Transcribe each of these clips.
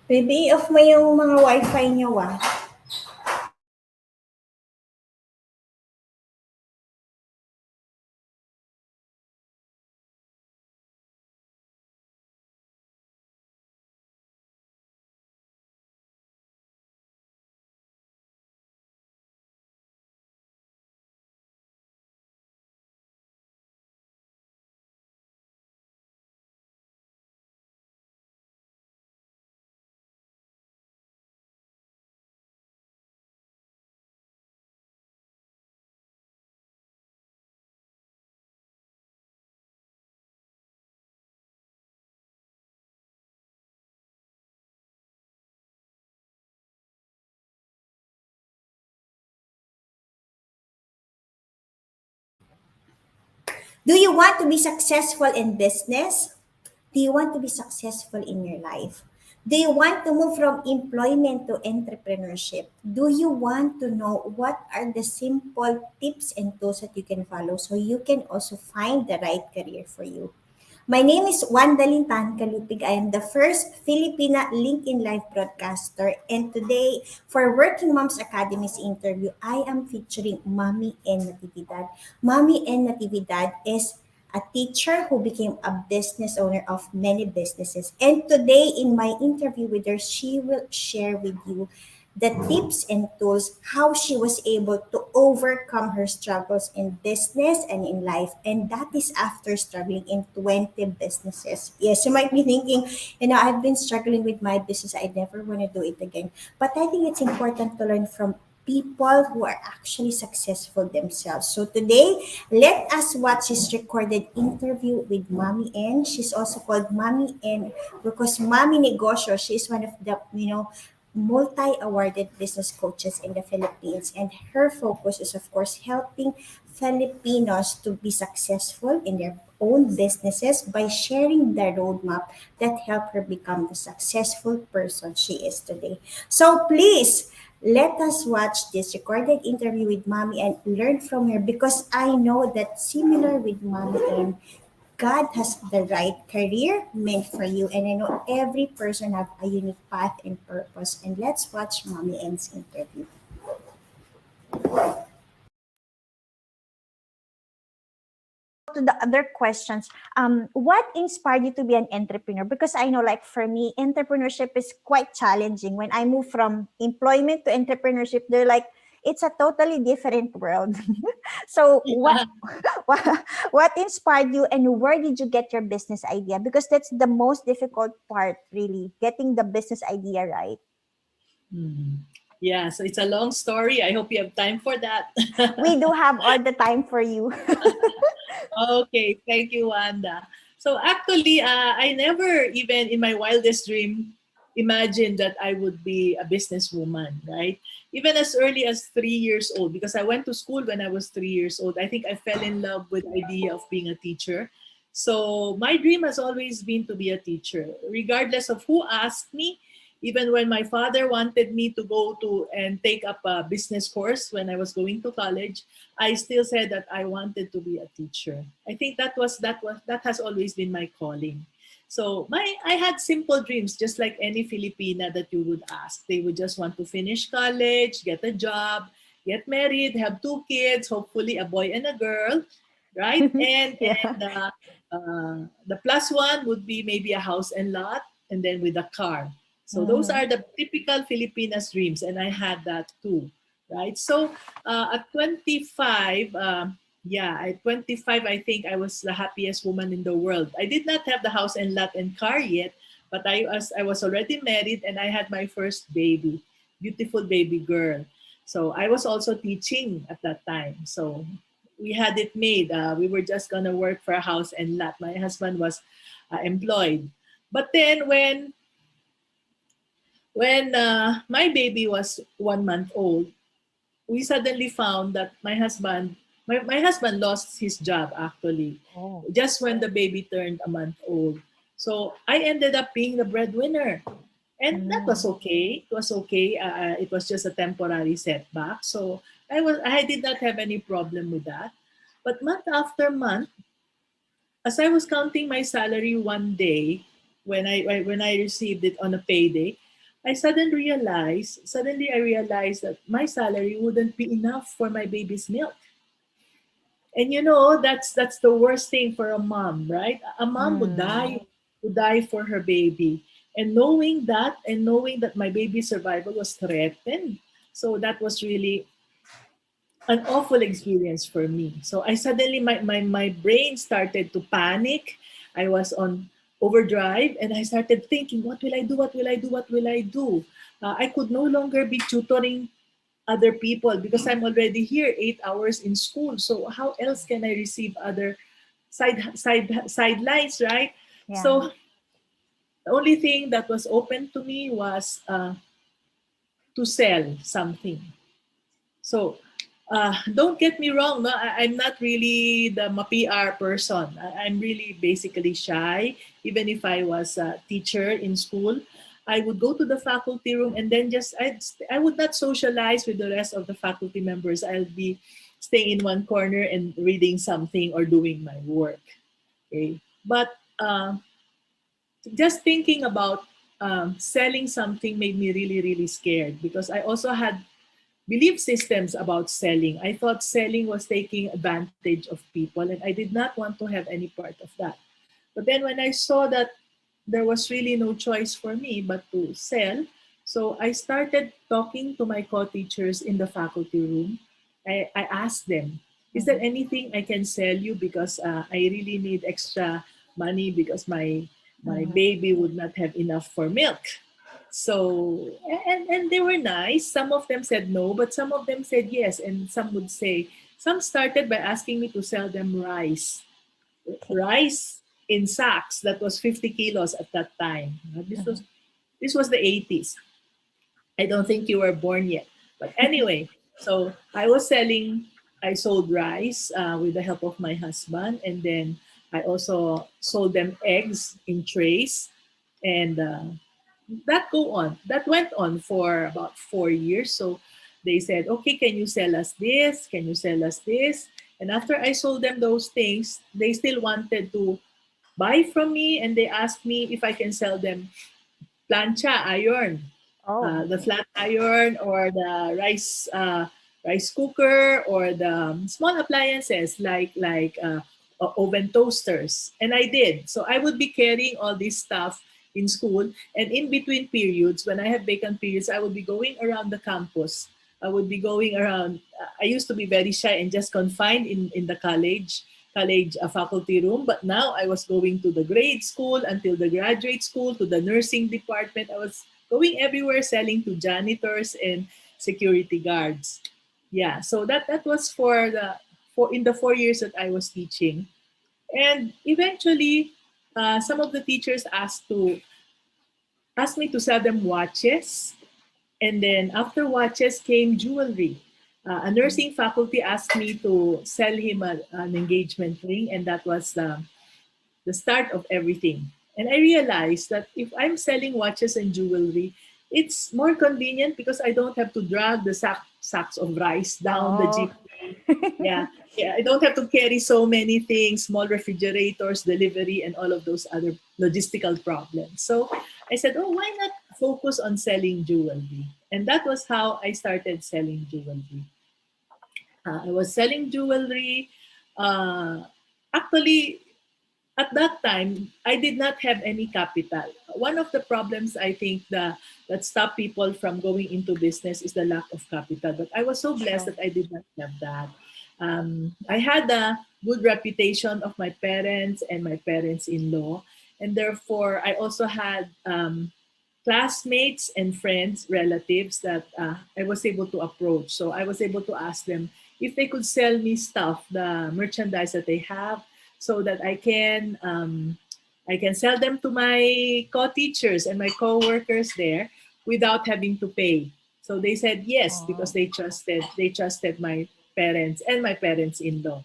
Baby, off mo yung mga wifi niyo, ah. Do you want to be successful in business? Do you want to be successful in your life? Do you want to move from employment to entrepreneurship? Do you want to know what are the simple tips and tools that you can follow so you can also find the right career for you? My name is Wandalyn-Tan Calupig. I am the first Filipina LinkedIn Live broadcaster. And today, for Working Moms Academy's interview, I am featuring Mommy N Natividad. Mommy N Natividad is a teacher who became a business owner of many businesses. And today, in my interview with her, she will share with you the tips and tools how she was able to overcome her struggles in business and in life, and that is after struggling in 20 businesses. Yes, you might be thinking, I've been struggling with my business, I never want to do it again. But I think it's important to learn from people who are actually successful themselves. So today, let us watch this recorded interview with Mommy N. She's also called Mommy N because Mommy Negosyo, she's one of the, multi-awarded business coaches in the Philippines. And her focus is, of course, helping Filipinos to be successful in their own businesses by sharing the roadmap that helped her become the successful person she is today. So please, let us watch this recorded interview with Mommy and learn from her because I know that similar with Mommy and God has the right career meant for you. And I know every person have a unique path and purpose. And let's watch Mommy N's interview. To the other questions, what inspired you to be an entrepreneur? Because I know, like for me, entrepreneurship is quite challenging. When I move from employment to entrepreneurship, they're like, it's a totally different world. So what inspired you, and where did you get your business idea? Because that's the most difficult part, really, getting the business idea right. Hmm. Yeah, so it's a long story. I hope you have time for that. We do have all the time for you. Okay, thank you, Wanda. So actually, I never even in my wildest dream imagined that I would be a businesswoman, right? Even as early as 3 years old, because I went to school when I was 3 years old. I think I fell in love with the idea of being a teacher. So my dream has always been to be a teacher, regardless of who asked me. Even when my father wanted me to go to and take up a business course when I was going to college, I still said that I wanted to be a teacher. I think that has always been my calling. So I had simple dreams, just like any Filipina that you would ask. They would just want to finish college, get a job, get married, have two kids, hopefully a boy and a girl, right? And Yeah. the plus one would be maybe a house and lot, and then with a car. So those Mhm. are the typical Filipinas dreams, and I had that too, right? So at 25, yeah, at 25, I think I was the happiest woman in the world. I did not have the house and lot and car yet, but I was already married and I had my first baby, beautiful baby girl. So I was also teaching at that time. So we had it made. We were just gonna work for a house and lot. My husband was employed. But then when my baby was 1 month old, we suddenly found that my husband lost his job actually Oh. just when the baby turned a month old. So I ended up being the breadwinner. And that was Mm. okay. It was okay. It was just a temporary setback. So I did not have any problem with that. But month after month, as I was counting my salary one day when I received it on a payday, suddenly I realized that my salary wouldn't be enough for my baby's milk. And that's the worst thing for a mom, right? A mom Mm. would die for her baby. And knowing that my baby's survival was threatened, so that was really an awful experience for me. So I suddenly my brain started to panic. I was on overdrive and I started thinking, what will I do? What will I do? What will I do? I could no longer be tutoring other people because I'm already here 8 hours in school. So how else can I receive other sidelines, right? Yeah. So the only thing that was open to me was to sell something. So don't get me wrong, no, I'm not really the PR person. I'm really basically shy. Even if I was a teacher in school, I would go to the faculty room and then I would not socialize with the rest of the faculty members. I'll be staying in one corner and reading something or doing my work. Okay, but just thinking about selling something made me really really scared because I also had belief systems about selling. I thought selling was taking advantage of people, and I did not want to have any part of that. But then when I saw that there was really no choice for me but to sell, so I started talking to my co-teachers in the faculty room. I asked them, is there Mhm. anything I can sell you because I really need extra money because my Mhm. baby would not have enough for milk. So and they were nice. Some of them said no, but some of them said yes, and some would say some started by asking me to sell them Okay. rice in sacks that was 50 kilos at that time. Mhm. This was the 80s. I don't think you were born yet. But anyway, so I sold rice with the help of my husband. And then I also sold them eggs in trays. And that went on for about 4 years. So they said, okay, can you sell us this? Can you sell us this? And after I sold them those things, they still wanted to buy from me and they asked me if I can sell them plancha, iron, Oh, the okay. flat iron or the rice cooker or the small appliances like oven toasters. And I did. So I would be carrying all this stuff in school. And in between periods, when I have vacant periods, I would be going around the campus. I would be going around. I used to be very shy and just confined in the college faculty room. But now I was going to the grade school until the graduate school, to the nursing department. I was going everywhere selling to janitors and security guards. Yeah, so that was for in the 4 years that I was teaching. And eventually, some of the teachers asked me to sell them watches, and then after watches came jewelry. A nursing faculty asked me to sell him an engagement ring, and that was the start of everything. And I realized that if I'm selling watches and jewelry, it's more convenient because I don't have to drag the sacks of rice down the Oh. jeep. Yeah, yeah, I don't have to carry so many things, small refrigerators, delivery, and all of those other logistical problems. So I said, oh, why not focus on selling jewelry? And that was how I started selling jewelry. I was selling jewelry. Uh, Actually, at that time, I did not have any capital. One of the problems I think that stop people from going into business is the lack of capital. But I was so blessed Sure. that I did not have that. I had a good reputation of my parents and my parents-in-law, and therefore I also had classmates and friends, relatives that I was able to approach. So I was able to ask them if they could sell me stuff, the merchandise that they have, so that I can sell them to my co-teachers and my co-workers there without having to pay. So they said yes because Oh. they trusted my parents and my parents-in-law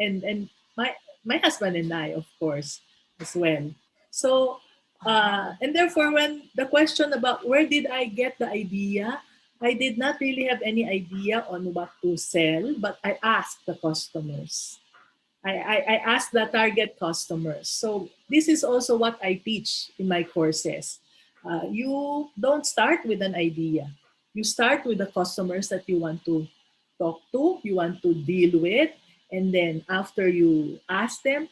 and my husband and I, of course, as well. So, Wow. and therefore, when the question about where did I get the idea, I did not really have any idea on what to sell, but I asked the customers. I asked the target customers. So this is also what I teach in my courses. You don't start with an idea. You start with the customers that you want to talk to, you want to deal with, and then after you ask them,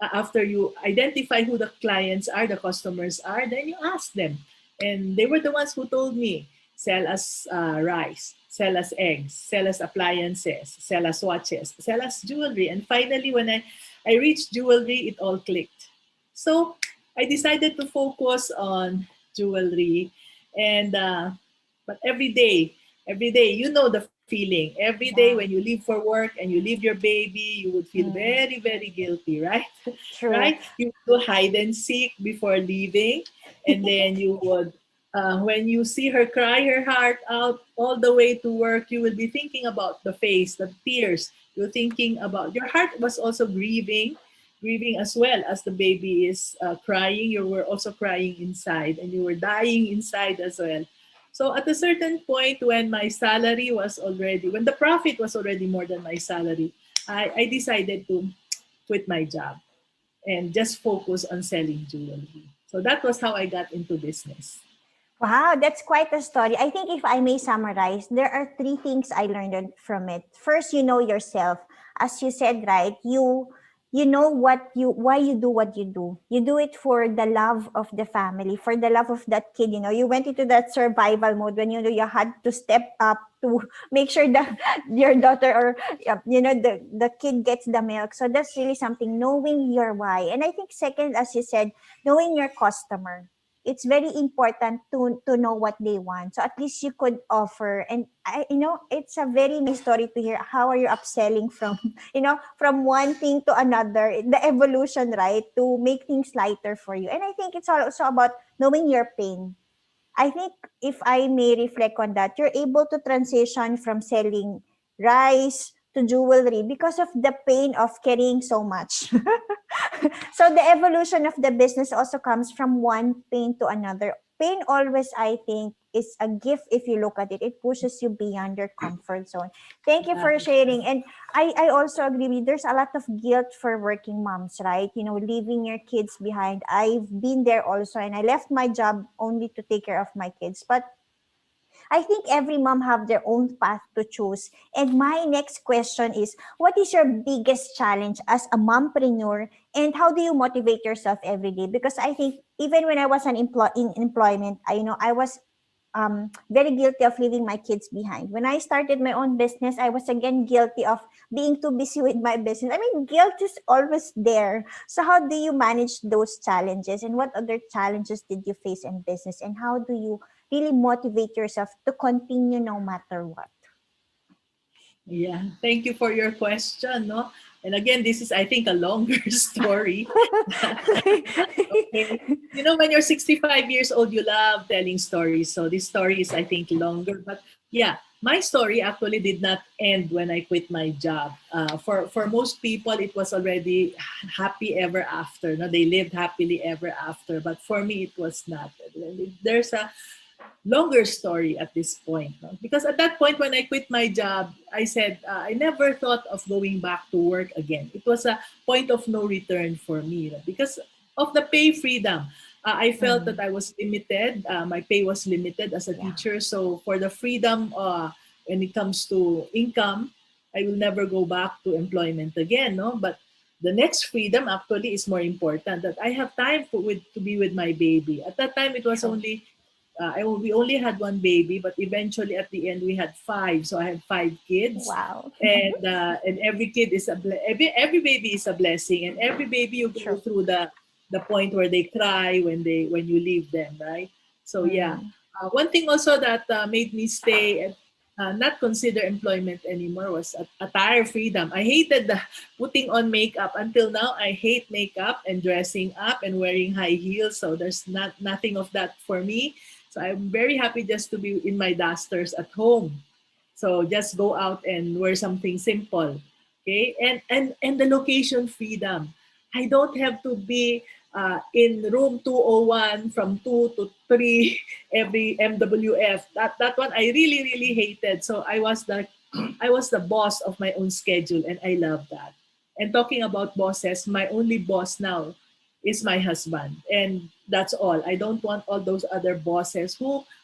after you identify who the clients are, the customers are, then you ask them. And they were the ones who told me, sell us rice, sell us eggs, sell us appliances, sell us watches, sell us jewelry. And finally, when I reached jewelry, it all clicked. So I decided to focus on jewelry. And but every day, you know the feeling. Every day when Yeah. you leave for work and you leave your baby, you would feel Mm. very, very guilty, right? True. Right? You would do hide and seek before leaving, and then you would, when you see her cry her heart out all the way to work, you will be thinking about the face, the tears. You're thinking about your heart was also grieving as well as the baby is crying. You were also crying inside, and you were dying inside as well. So at a certain point, when my salary was already, when the profit was already more than my salary, I decided to quit my job and just focus on selling jewelry. So that was how I got into business. Wow, that's quite a story. I think if I may summarize, there are three things I learned from it. First, you know yourself. As you said, right? You know why you do what you do. You do it for the love of the family, for the love of that kid. You know, you went into that survival mode when you know you had to step up to make sure that your daughter or the kid gets the milk. So that's really something, knowing your why. And I think second, as you said, knowing your customer, it's very important to know what they want, so at least you could offer. And it's a very nice story to hear. How are you upselling from from one thing to another, the evolution, right, to make things lighter for you. And I think it's also about knowing your pain. I think if I may reflect on that, you're able to transition from selling rice to jewelry because of the pain of carrying so much. So the evolution of the business also comes from one pain to another. Pain always, I think, is a gift if you look at it. It pushes you beyond your comfort zone. Thank you Yeah, for sharing. And I also agree with you. There's a lot of guilt for working moms, right? You know, leaving your kids behind. I've been there also, and I left my job only to take care of my kids. But I think every mom have their own path to choose. And my next question is, what is your biggest challenge as a mompreneur, and how do you motivate yourself every day? Because I think even when I was in employment, I was very guilty of leaving my kids behind. When I started my own business, I was again guilty of being too busy with my business. I mean, guilt is always there. So how do you manage those challenges, and what other challenges did you face in business, and how do you really motivate yourself to continue no matter what? yeah. Thank you for your question. No, and again, this is, I think, a longer story. Okay. You know, when you're 65 years old, you love telling stories. So this story is, I think, longer. But yeah, my story actually did not end when I quit my job. For most people, it was already happy ever after. No, they lived happily ever after. But for me, it was not. There's a longer story at this point. No? Because at that point, when I quit my job, I said I never thought of going back to work again. It was a point of no return for me, no? Because of the pay freedom. I felt that Mm, I was limited. My pay was limited as a yeah. teacher. So for the freedom when it comes to income, I will never go back to employment again. No, but the next freedom actually is more important. That I have time to be with my baby. At that time, it was True. only we only had one baby, but eventually at the end we had five. So I had five kids, Wow. and every kid is every baby is a blessing, and every baby you go True. through the point where they cry when you leave them, right? So yeah, Mm, one thing also that made me stay and not consider employment anymore was attire freedom. I hated the putting on makeup. Until now, I hate makeup and dressing up and wearing high heels. So there's nothing of that for me. So I'm very happy just to be in my dusters at home. So just go out and wear something simple. Okay. And the location freedom. I don't have to be in room 201 from 2 to 3 every MWF. That one I really, really hated. So I was the boss of my own schedule, and I love that. And talking about bosses, my only boss now is my husband, and that's all. I don't want all those other bosses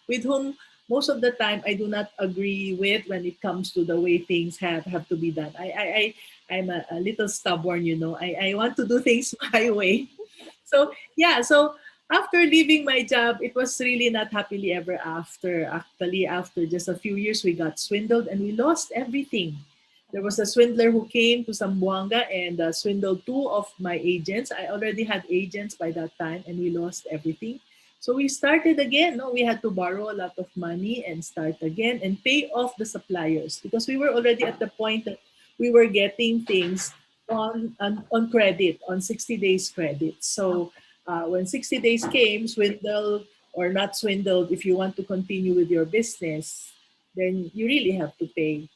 with whom most of the time I do not agree with when it comes to the way things have to be done. I'm a little stubborn, you know. I want to do things my way. So yeah, so after leaving my job, it was really not happily ever after. Actually, after just a few years, we got swindled and we lost everything. There was a swindler who came to Zamboanga and swindled two of my agents. I already had agents by that time, and we lost everything. So we started again. No, we had to borrow a lot of money and start again and pay off the suppliers, because we were already at the point that we were getting things on credit, on 60 days credit. So when 60 days came, swindled or not swindled, if you want to continue with your business, then you really have to pay.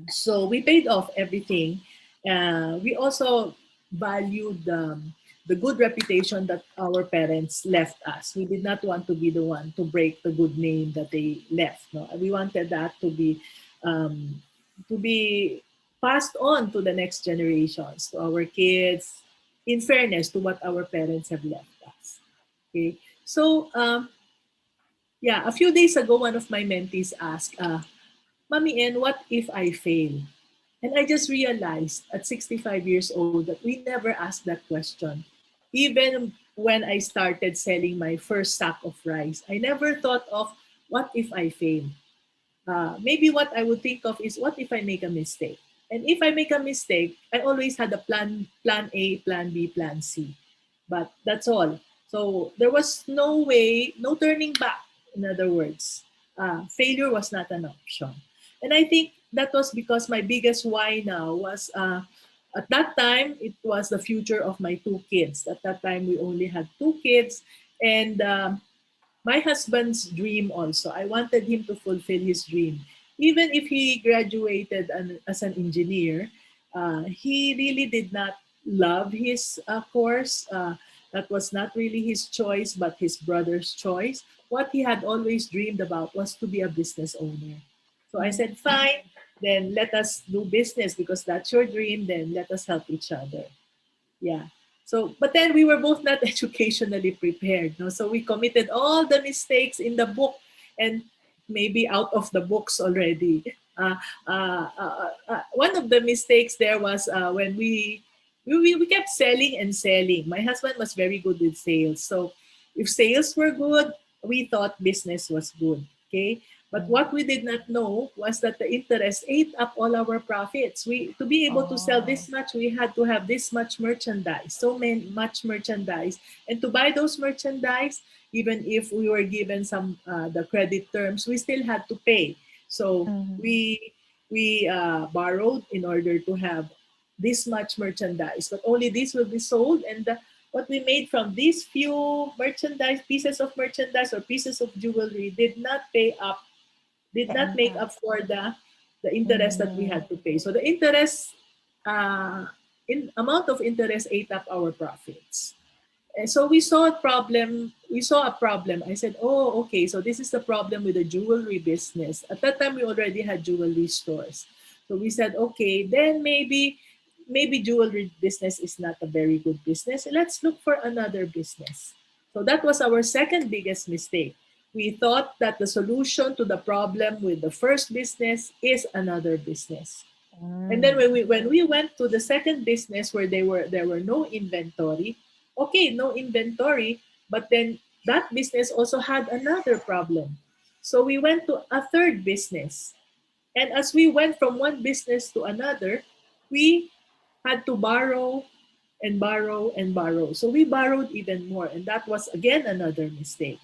So we paid off everything. We also valued the good reputation that our parents left us. We did not want to be the one to break the good name that they left. No, we wanted that um, to be passed on to the next generations, to our kids, in fairness to what our parents have left us. Okay, so yeah, a few days ago, one of my mentees asked, "Mommy, and what if I fail?" And I just realized at 65 years old that we never asked that question. Even when I started selling my first sack of rice, I never thought of what if I fail. Maybe what I would think of is what if I make a mistake. And if I make a mistake, I always had a plan A, plan B, plan C. But that's all. So there was no way, no turning back. In other words, failure was not an option. And I think that was because my biggest why now was at that time, it was the future of my two kids. At that time, we only had two kids. And my husband's dream also. I wanted him to fulfill his dream. Even if he graduated as an engineer, he really did not love his course. That was not really his choice, but his brother's choice. What he had always dreamed about was to be a business owner. So I said, fine, then let us do business because that's your dream, then let us help each other. Yeah. So, but then we were both not educationally prepared. No? So we committed all the mistakes in the book and maybe out of the books already. One of the mistakes there was when we kept selling and selling. My husband was very good with sales. So if sales were good, we thought business was good. Okay. But what we did not know was that the interest ate up all our profits. We to be able to sell this much, we had to have this much merchandise, much merchandise, and to buy those merchandise, even if we were given some the credit terms, we still had to pay. So we borrowed in order to have this much merchandise, but only this will be sold, and what we made from these few merchandise pieces of merchandise or pieces of jewelry did not make up for the interest that we had to pay. So the interest, in amount of interest ate up our profits. And so we saw a problem. We saw a problem. I said, "Oh, okay. So this is the problem with the jewelry business." At that time, we already had jewelry stores. So we said, "Okay, then maybe jewelry business is not a very good business. Let's look for another business." So that was our second biggest mistake. We thought that the solution to the problem with the first business is another business. And then when we went to the second business where there were no inventory, okay, no inventory, but then that business also had another problem. So we went to a third business. And as we went from one business to another, we had to borrow and borrow and borrow. So we borrowed even more. And that was again another mistake,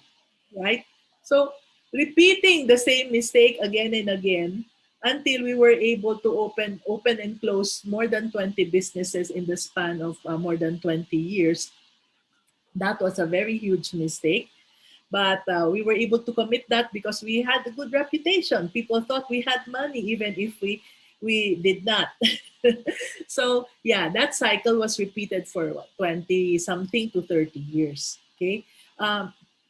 right? So repeating the same mistake again and again until we were able to open and close more than 20 businesses in the span of more than 20 years. That was a very huge mistake. But we were able to commit that because we had a good reputation. People thought we had money even if we did not. So yeah, that cycle was repeated for what, 20 something to 30 years. Okay.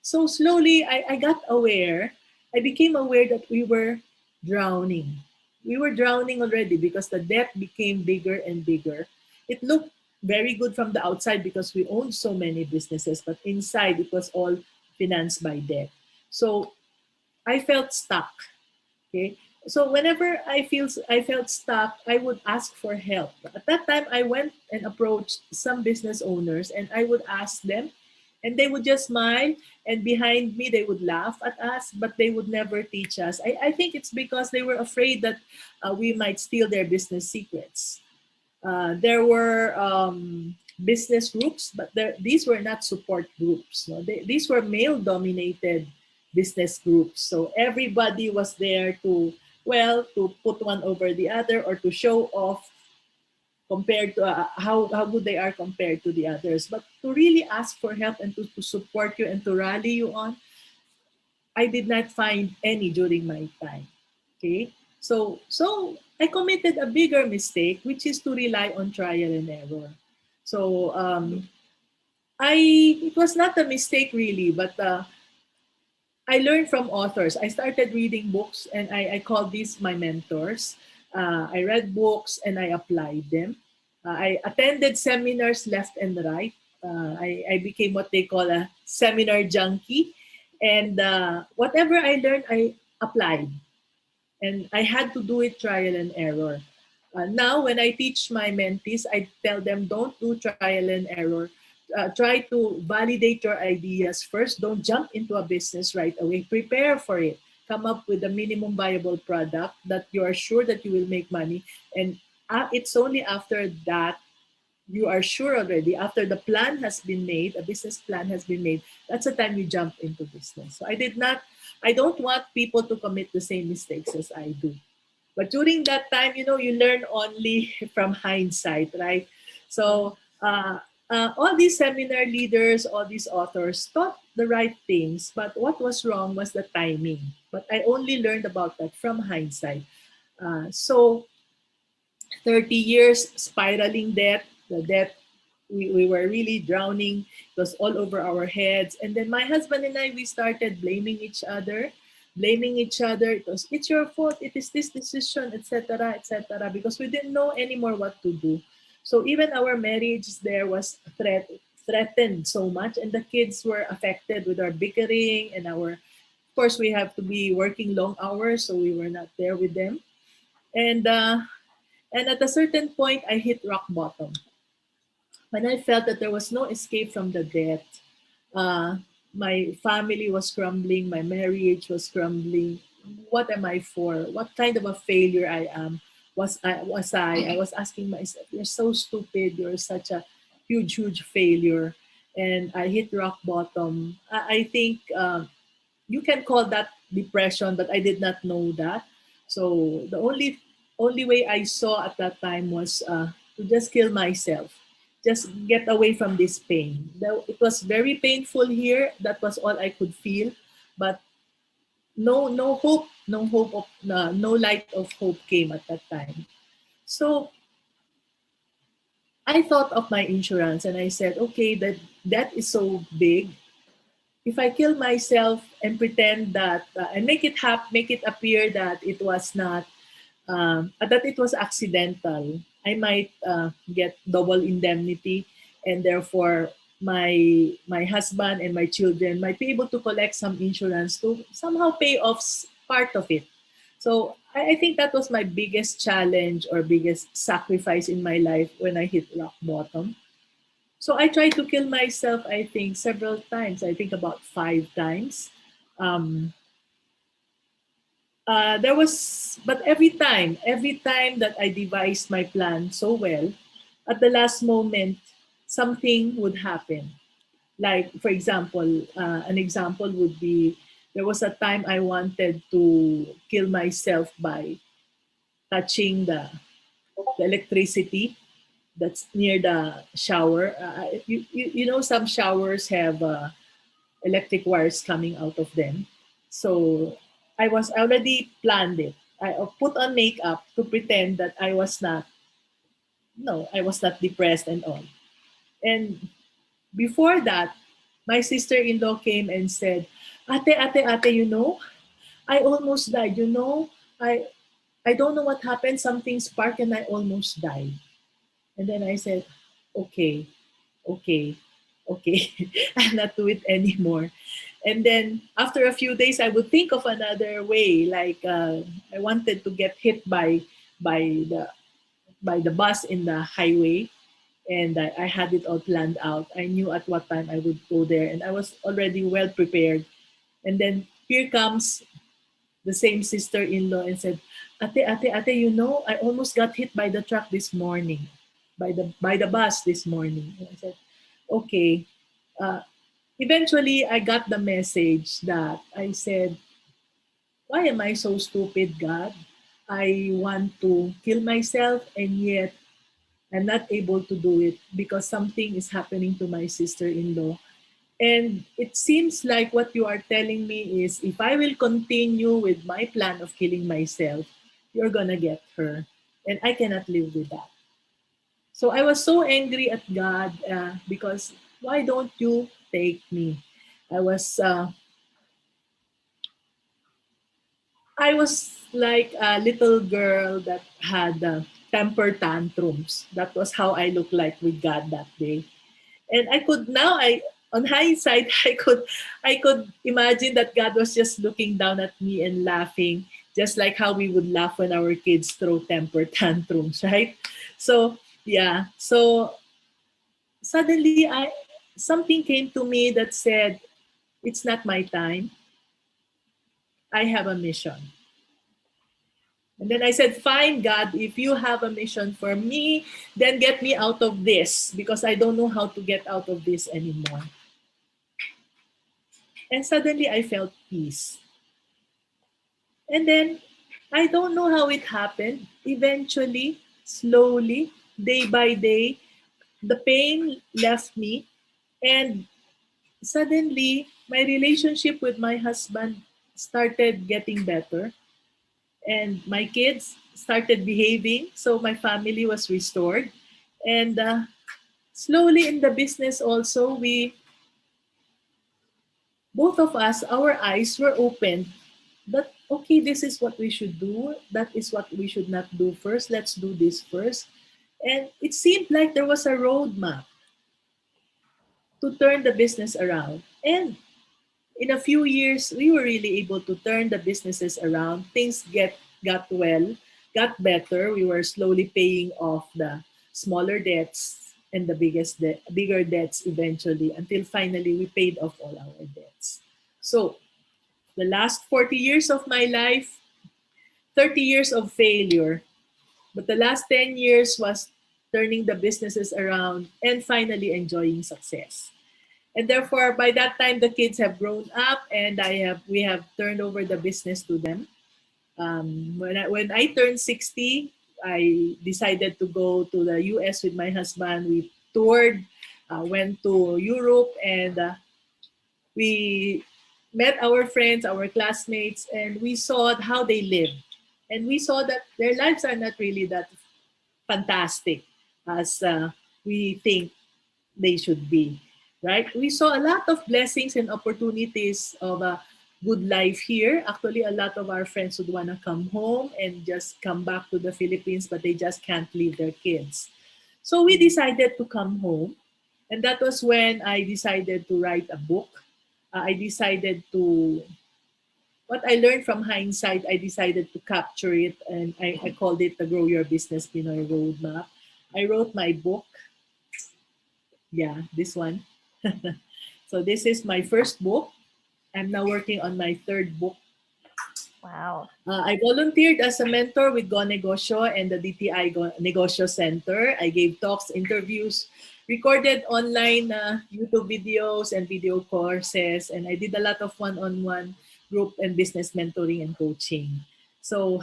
So slowly I got aware. I became aware that we were drowning. We were drowning already because the debt became bigger and bigger. It looked very good from the outside because we owned so many businesses, but inside it was all financed by debt. So I felt stuck. Okay. So whenever I felt stuck, I would ask for help. At that time, I went and approached some business owners, and I would ask them, and they would just smile, and behind me they would laugh at us, but they would never teach us. I think it's because they were afraid that we might steal their business secrets. There were business groups, but these were not support groups. No? These were male-dominated business groups. So everybody was there to, well, to put one over the other or to show off compared to how good they are compared to the others. But to really ask for help and to support you and to rally you on, I did not find any during my time. Okay? So I committed a bigger mistake, which is to rely on trial and error. So I it was not a mistake really, but I learned from authors. I started reading books, and I called these my mentors. I read books and I applied them. I attended seminars left and right. I became what they call a seminar junkie. And whatever I learned, I applied. And I had to do it trial and error. Now, when I teach my mentees, I tell them don't do trial and error. Try to validate your ideas first. Don't jump into a business right away. Prepare for it. Come up with a minimum viable product that you are sure that you will make money. And it's only after that you are sure already, after the plan has been made, a business plan has been made, that's the time you jump into business. So I don't want people to commit the same mistakes as I do. But during that time, you learn only from hindsight, right? So all these seminar leaders, all these authors taught the right things, but what was wrong was the timing. But I only learned about that from hindsight. So 30 years spiraling debt, the debt, we were really drowning. It was all over our heads. And then my husband and I, we started blaming each other. It was, it's your fault, it is this decision, etc., etc., because we didn't know anymore what to do. So even our marriage there was threatened so much, and the kids were affected with our bickering and of course, we have to be working long hours, so we were not there with them. And at a certain point, I hit rock bottom. When I felt that there was no escape from the debt, uh, my family was crumbling, my marriage was crumbling. What am I for? What kind of a failure I am? I was asking myself, you're so stupid, you're such a huge failure. And I hit rock bottom. I think you can call that depression, but I did not know that. So the only way I saw at that time was to just kill myself, just get away from this pain. It was very painful here. That was all I could feel, but no hope, no light of hope came at that time. So I thought of my insurance and I said, okay, that is so big. If I kill myself and pretend that and make it appear that it was not that it was accidental, I might get double indemnity, and therefore my husband and my children might be able to collect some insurance to somehow pay off part of it. So I think that was my biggest challenge or biggest sacrifice in my life when I hit rock bottom. So I tried to kill myself, I think, several times. I think about 5 times. Um, but every time that I devised my plan so well, at the last moment, something would happen. Like, for example, an example would be there was a time I wanted to kill myself by touching the electricity that's near the shower. You know, some showers have electric wires coming out of them. So I was already planned it. I put on makeup to pretend that I was not, no, I was not depressed and all. And before that, my sister-in-law came and said, ate, I almost died. I, I don't know what happened. Something sparked and I almost died. And then I said, okay, okay, okay. I'll not do it anymore. And then after a few days, I would think of another way. Like I wanted to get hit by the by the bus in the highway, and I had it all planned out. I knew at what time I would go there, and I was already well prepared. And then here comes the same sister-in-law and said, ate, you know, I almost got hit by the truck this morning, by the bus this morning. And I said, okay. Uh, Eventually, I got the message that I said, why am I so stupid, God? I want to kill myself, and yet I'm not able to do it because something is happening to my sister-in-law. And it seems like what you are telling me is if I will continue with my plan of killing myself, you're gonna get her. And I cannot live with that. So I was so angry at God because why don't you take me? I was uh, I was like a little girl that had temper tantrums. That was how I looked like with God that day. And I could now I on hindsight I could imagine that God was just looking down at me and laughing, just like how we would laugh when our kids throw temper tantrums, right? So yeah, so suddenly I something came to me that said, it's not my time. I have a mission. And then I said, fine, God, if you have a mission for me, then get me out of this because I don't know how to get out of this anymore. And suddenly I felt peace. And then I don't know how it happened. Eventually, slowly, day by day, the pain left me. And suddenly, my relationship with my husband started getting better. And my kids started behaving. So my family was restored. And slowly in the business also, both of us, our eyes were opened that, okay, this is what we should do. That is what we should not do first. Let's do this first. And it seemed like there was a roadmap to turn the business around. And in a few years, we were really able to turn the businesses around. Things got better. We were slowly paying off the smaller debts and the bigger debts eventually until finally we paid off all our debts. So the last 40 years of my life, 30 years of failure, but the last 10 years was turning the businesses around and finally enjoying success. And therefore, by that time, the kids have grown up, and we have turned over the business to them. When I turned 60, I decided to go to the US with my husband. We toured, went to Europe, and we met our friends, our classmates, and we saw how they live. And we saw that their lives are not really that fantastic as we think they should be, right? We saw a lot of blessings and opportunities of a good life here. Actually, a lot of our friends would want to come home and just come back to the Philippines, but they just can't leave their kids. So we decided to come home. And that was when I decided to write a book. I decided to, what I learned from hindsight, I decided to capture it, and I called it the Grow Your Business Pinoy Roadmap. I wrote my book. Yeah, this one. So this is my first book. I'm now working on my third book. Wow. I volunteered as a mentor with Go Negosyo and the DTI Negosyo Center. I gave talks, interviews, recorded online YouTube videos and video courses, and I did a lot of one-on-one group and business mentoring and coaching. So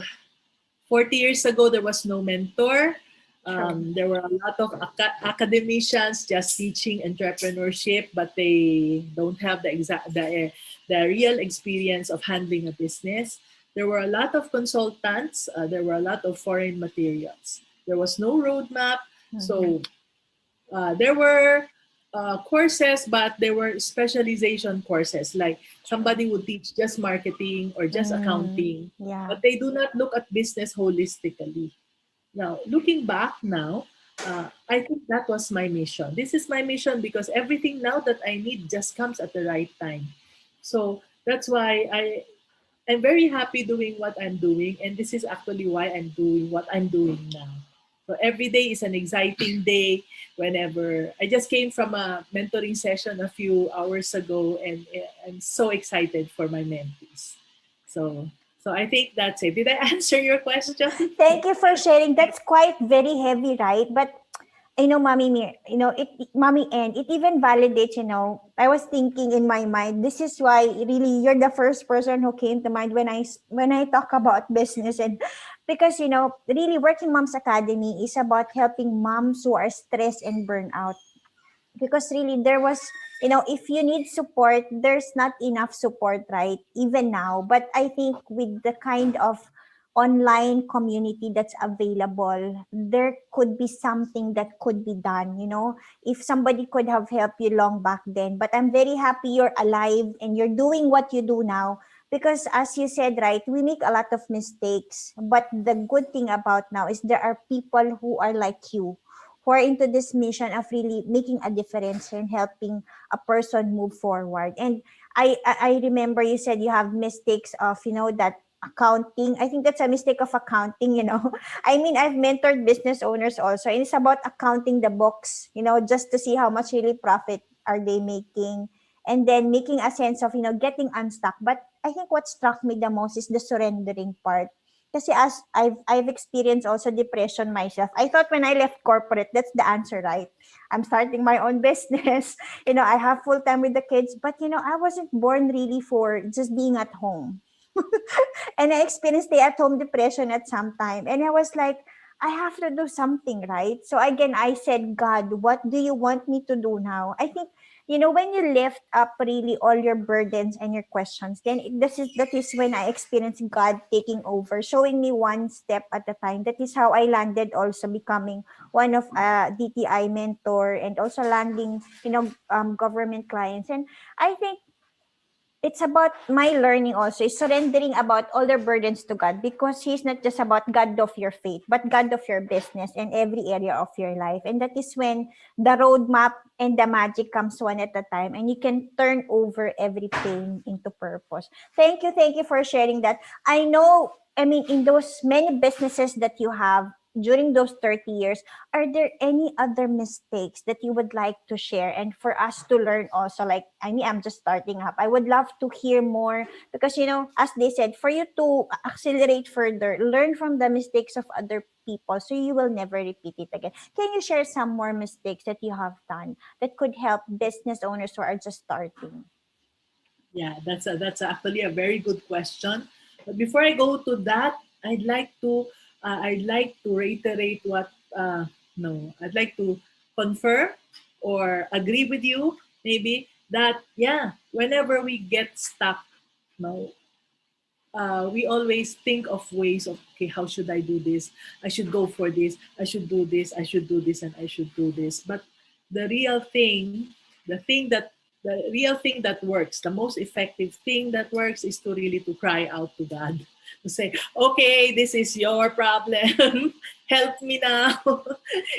40 years ago, there was no mentor. There were a lot of academicians just teaching entrepreneurship, but they don't have the real experience of handling a business. There were a lot of consultants. There were a lot of foreign materials. There was no roadmap. So there were courses, but there were specialization courses. Like somebody would teach just marketing or just accounting, Yeah. but they do not look at business holistically. Now, looking back now, I think that was my mission. This is my mission because everything now that I need just comes at the right time. So that's why I'm very happy doing what I'm doing, and this is actually why I'm doing what I'm doing now. So every day is an exciting day. Whenever I just came from a mentoring session a few hours ago, and I'm so excited for my mentees. So, so I think that's it. Did I answer your question? Thank you for sharing. That's quite very heavy, right? But Mommy Mir, Mommy, and it even validates, I was thinking in my mind, this is why really you're the first person who came to mind when I talk about business. And because, really Working Moms Academy is about helping moms who are stressed and burnout, because really there was, if you need support, there's not enough support, right, even now. But I think with the kind of online community that's available, there could be something that could be done, if somebody could have helped you long back then. But I'm very happy you're alive and you're doing what you do now, because as you said, right, we make a lot of mistakes, but the good thing about now is there are people who are like you, who are into this mission of really making a difference and helping a person move forward. And I remember you said you have mistakes of, that accounting. I think that's a mistake of accounting. I mean, I've mentored business owners also, and it's about accounting the books, just to see how much really profit are they making. And then making a sense of, getting unstuck. But I think what struck me the most is the surrendering part, kasi as I've experienced also depression myself. I thought when I left corporate, that's the answer, right? I'm starting my own business. I have full time with the kids, but I wasn't born really for just being at home. And I experienced stay at home depression at some time. And I was like, I have to do something, right? So again, I said, God, what do you want me to do now? I think, when you lift up really all your burdens and your questions, then that is when I experienced God taking over, showing me one step at a time. That is how I landed also becoming one of DTI mentor, and also landing, government clients. And I think it's about my learning also is surrendering about all their burdens to God, because He's not just about God of your faith, but God of your business and every area of your life. And that is when the roadmap and the magic comes one at a time, and you can turn over every pain into purpose. Thank you for sharing that. I know, I mean, in those many businesses that you have during those 30 years, are there any other mistakes that you would like to share and for us to learn also? Like, I mean, I'm just starting up. I would love to hear more, because, as they said, for you to accelerate further, learn from the mistakes of other people so you will never repeat it again. Can you share some more mistakes that you have done that could help business owners who are just starting? Yeah, that's actually a very good question. But before I go to that, I'd like to reiterate what no, I'd like to confirm or agree with you maybe that, yeah, whenever we get stuck, no, we always think of ways of, okay, how should I do this? I should go for this. I should do this. I should do this, and I should do this. But the real thing, the real thing that works, the most effective thing that works is to really to cry out to God, to say, okay, this is your problem. Help me now.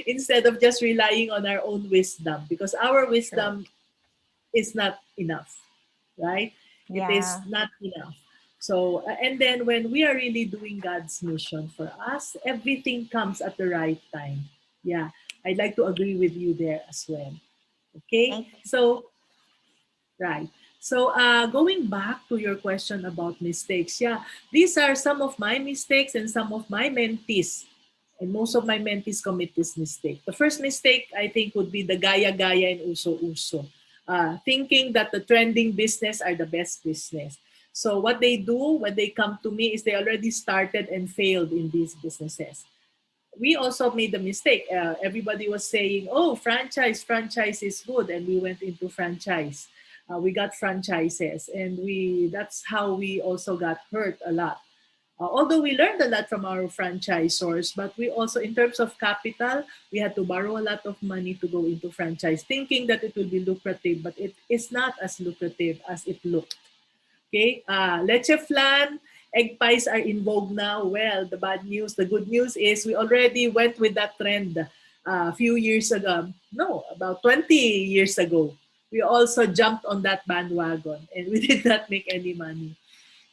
Instead of just relying on our own wisdom, because our True. wisdom is not enough, right? It is Yeah. not enough. So, and then when we are really doing God's mission for us, everything comes at the right time. Yeah, I'd like to agree with you there as well. Okay, Thank so, right. So, going back to your question about mistakes, yeah, these are some of my mistakes and some of my mentees. And most of my mentees commit this mistake. The first mistake, I think, would be the gaya-gaya and uso-uso. Thinking that the trending business are the best business. So what they do when they come to me is they already started and failed in these businesses. We also made the mistake. Everybody was saying, "Oh, franchise is good," and we went into franchise. We got franchises, and that's how we also got hurt a lot. Although we learned a lot from our franchisors, but we also, in terms of capital, we had to borrow a lot of money to go into franchise, thinking that it will be lucrative, but it is not as lucrative as it looked. Okay, leche flan, egg pies are in vogue now. Well, the bad news, the good news is we already went with that trend a few years ago, no, about 20 years ago, we also jumped on that bandwagon and we did not make any money.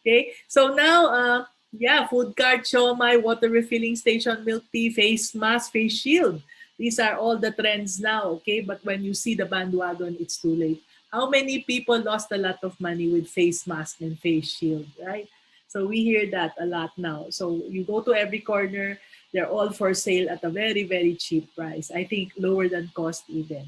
Okay, so now, yeah, food cart, siomai, water refilling station, milk tea, face mask, face shield. These are all the trends now, okay? But when you see the bandwagon, it's too late. How many people lost a lot of money with face mask and face shield, right? So we hear that a lot now. So you go to every corner, they're all for sale at a very, very cheap price. I think lower than cost even.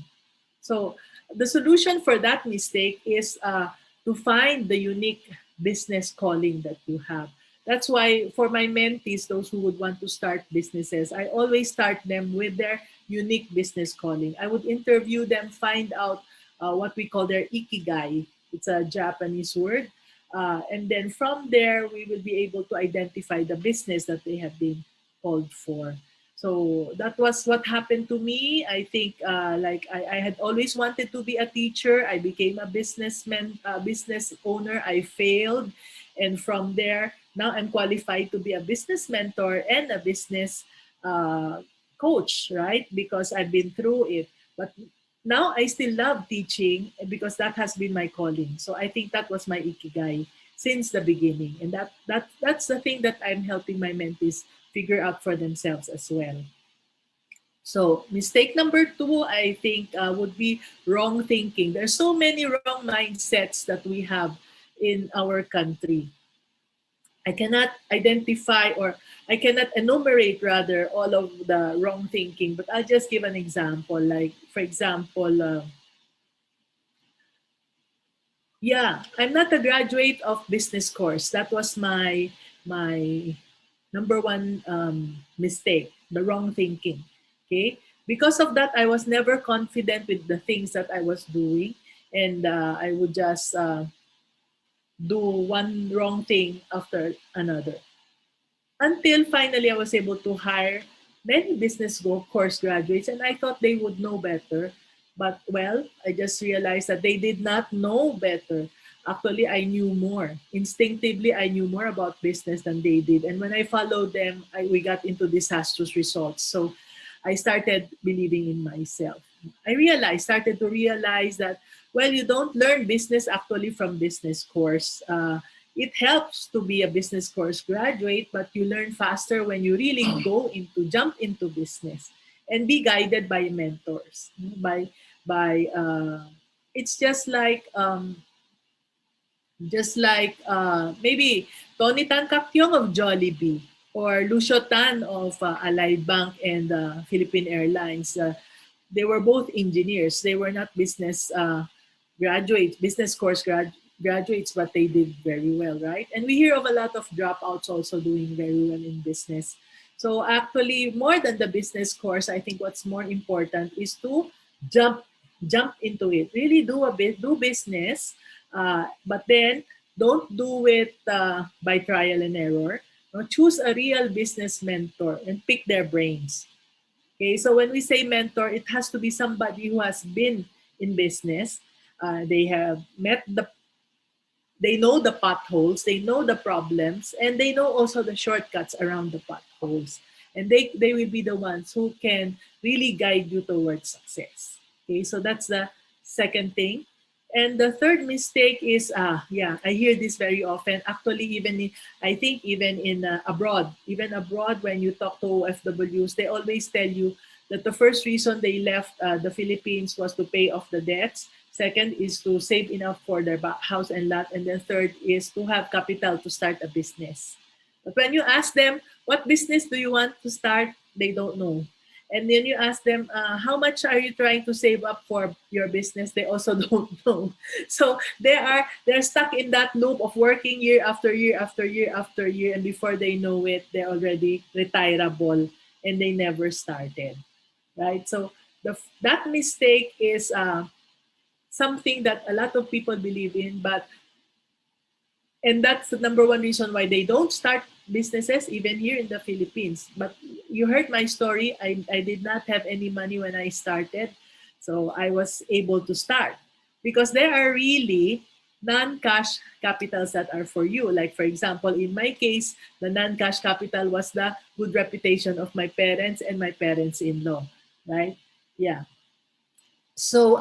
So the solution for that mistake is to find the unique business calling that you have. That's why for my mentees, those who would want to start businesses, I always start them with their unique business calling. I would interview them, find out what we call their ikigai. It's a Japanese word. And then from there, we will be able to identify the business that they have been called for. So that was what happened to me. I think I had always wanted to be a teacher. I became a businessman, business owner. I failed. And from there, now I'm qualified to be a business mentor and a business coach, right? Because I've been through it. But now I still love teaching because that has been my calling. So I think that was my ikigai since the beginning. And that's the thing that I'm helping my mentees figure out for themselves as well. So mistake number two, I think, would be wrong thinking. There's so many wrong mindsets that we have in our country. I cannot identify or I cannot enumerate rather all of the wrong thinking, but I'll just give an example. Like, for example, yeah, I'm not a graduate of business course. That was my number one mistake, the wrong thinking. Okay, because of that, I was never confident with the things that I was doing, and I would just do one wrong thing after another. Until finally, I was able to hire many course graduates, and I thought they would know better. But well, I just realized that they did not know better. Actually, I knew more. Instinctively, I knew more about business than they did. And when I followed them, we got into disastrous results. So I started believing in myself. Started to realize that, well, you don't learn business actually from business course. It helps to be a business course graduate, but you learn faster when you really jump into business and be guided by mentors. It's just like maybe Tony Tan of Jollibee or Lucio Tan of Allied Bank and Philippine Airlines. They were both engineers. They were not business course graduates, but they did very well, right? And we hear of a lot of dropouts also doing very well in business. So actually, more than the business course, I think what's more important is to jump jump into it. Really do business, but then don't do it by trial and error. No, choose a real business mentor and pick their brains. Okay, so when we say mentor, it has to be somebody who has been in business. They have they know the potholes, they know the problems, and they know also the shortcuts around the potholes. And they will be the ones who can really guide you towards success. Okay, so that's the second thing. And the third mistake is, I hear this very often. Actually, I think even in even abroad, when you talk to OFWs, they always tell you that the first reason they left the Philippines was to pay off the debts. Second is to save enough for their house and lot. And then third is to have capital to start a business. But when you ask them, what business do you want to start? They don't know. And then you ask them, how much are you trying to save up for your business? They also don't know. So they're stuck in that loop of working year after year after year after year. And before they know it, they're already retirable and they never started. Right? So that mistake is something that a lot of people believe in, and that's the number one reason why they don't start businesses even here in the Philippines. But you heard my story. I did not have any money when I started, so I was able to start because there are really non-cash capitals that are for you. Like, for example, in my case, the non-cash capital was the good reputation of my parents and my parents-in-law. right? Yeah. So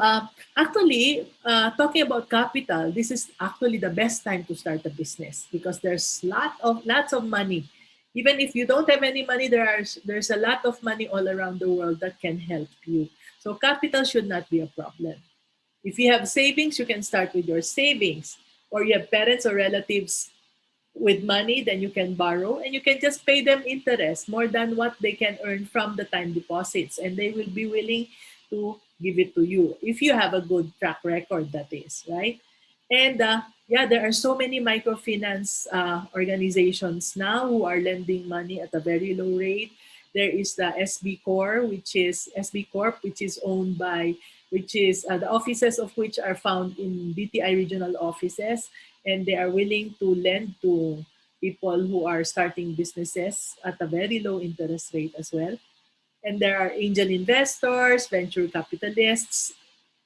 actually, talking about capital, this is actually the best time to start a business because there's lots of money. Even if you don't have any money, there's a lot of money all around the world that can help you. So capital should not be a problem. If you have savings, you can start with your savings. Or you have parents or relatives with money, then you can borrow and you can just pay them interest more than what they can earn from the time deposits. And they will be willing to give it to you if you have a good track record, that is, right? And yeah, there are so many microfinance organizations now who are lending money at a very low rate. There is the SB Corp, which is owned by, which is the offices of which are found in BTI regional offices, and they are willing to lend to people who are starting businesses at a very low interest rate as well. And there are angel investors, venture capitalists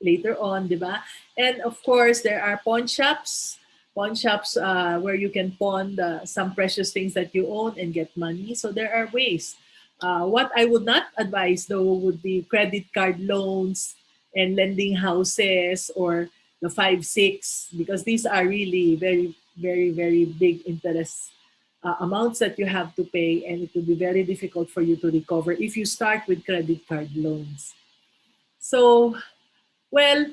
later on, di ba? And of course, there are pawn shops where you can pawn some precious things that you own and get money. So there are ways. What I would not advise though would be credit card loans and lending houses or the 5-6 because these are really very, very, very big interest amounts that you have to pay, and it will be very difficult for you to recover if you start with credit card loans. So, well,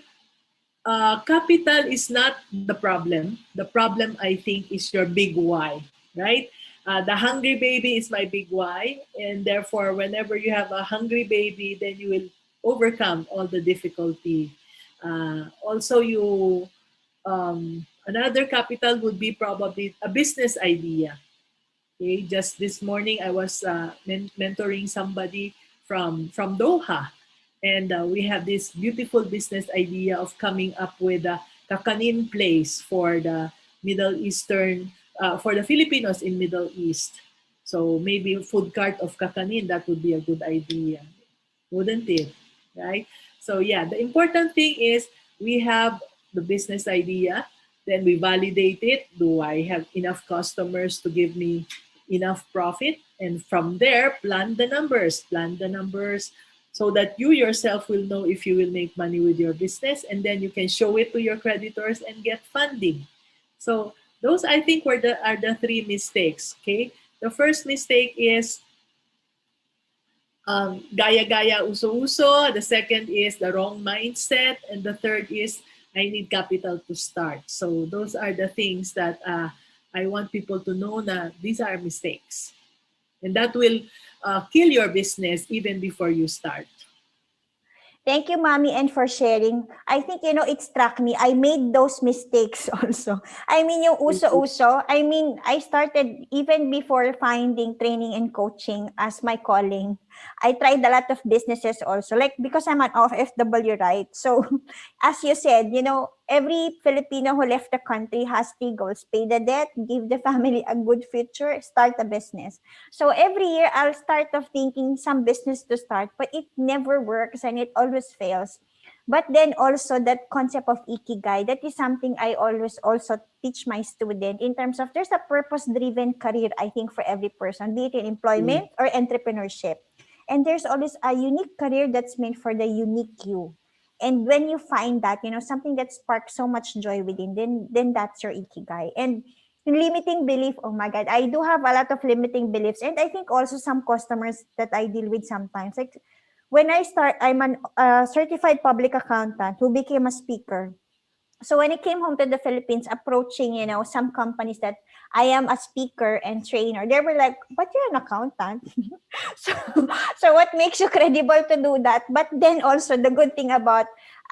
capital is not the problem. The problem, I think, is your big why, right? The hungry baby is my big why, and therefore, whenever you have a hungry baby, then you will overcome all the difficulty. Also, another capital would be probably a business idea. Okay, just this morning I was mentoring somebody from Doha, and we have this beautiful business idea of coming up with a kakanin place for the Middle Eastern, for the Filipinos in Middle East. So maybe a food cart of kakanin, that would be a good idea, wouldn't it? Right? So yeah, the important thing is we have the business idea, then we validate it. Do I have enough customers to give me enough profit? And from there, plan the numbers so that you yourself will know if you will make money with your business, and then you can show it to your creditors and get funding. So those I think are the three mistakes. Okay, the first mistake is gaya-gaya, uso-uso. The second is the wrong mindset. And the third is I need capital to start. So those are the things that I want people to know that these are mistakes. And that will kill your business even before you start. Thank you, Mommy, and for sharing. I think, it struck me. I made those mistakes also. I mean, yung uso-uso, I mean, I started even before finding training and coaching as my calling. I tried a lot of businesses also, like because I'm an OFW, right? So, as you said, every Filipino who left the country has three goals: pay the debt, give the family a good future, start a business. So every year I'll start of thinking some business to start, but it never works and it always fails. But then also that concept of ikigai, that is something I always also teach my student in terms of there's a purpose-driven career, I think, for every person, be it in employment or entrepreneurship. And there's always a unique career that's meant for the unique you. And when you find that, something that sparks so much joy within, then that's your ikigai. And limiting belief, oh my God, I do have a lot of limiting beliefs. And I think also some customers that I deal with sometimes, like when I start, I'm a certified public accountant who became a speaker. So when I came home to the Philippines, approaching, some companies that I am a speaker and trainer, they were like, but you're an accountant. so, so what makes you credible to do that? But then also the good thing about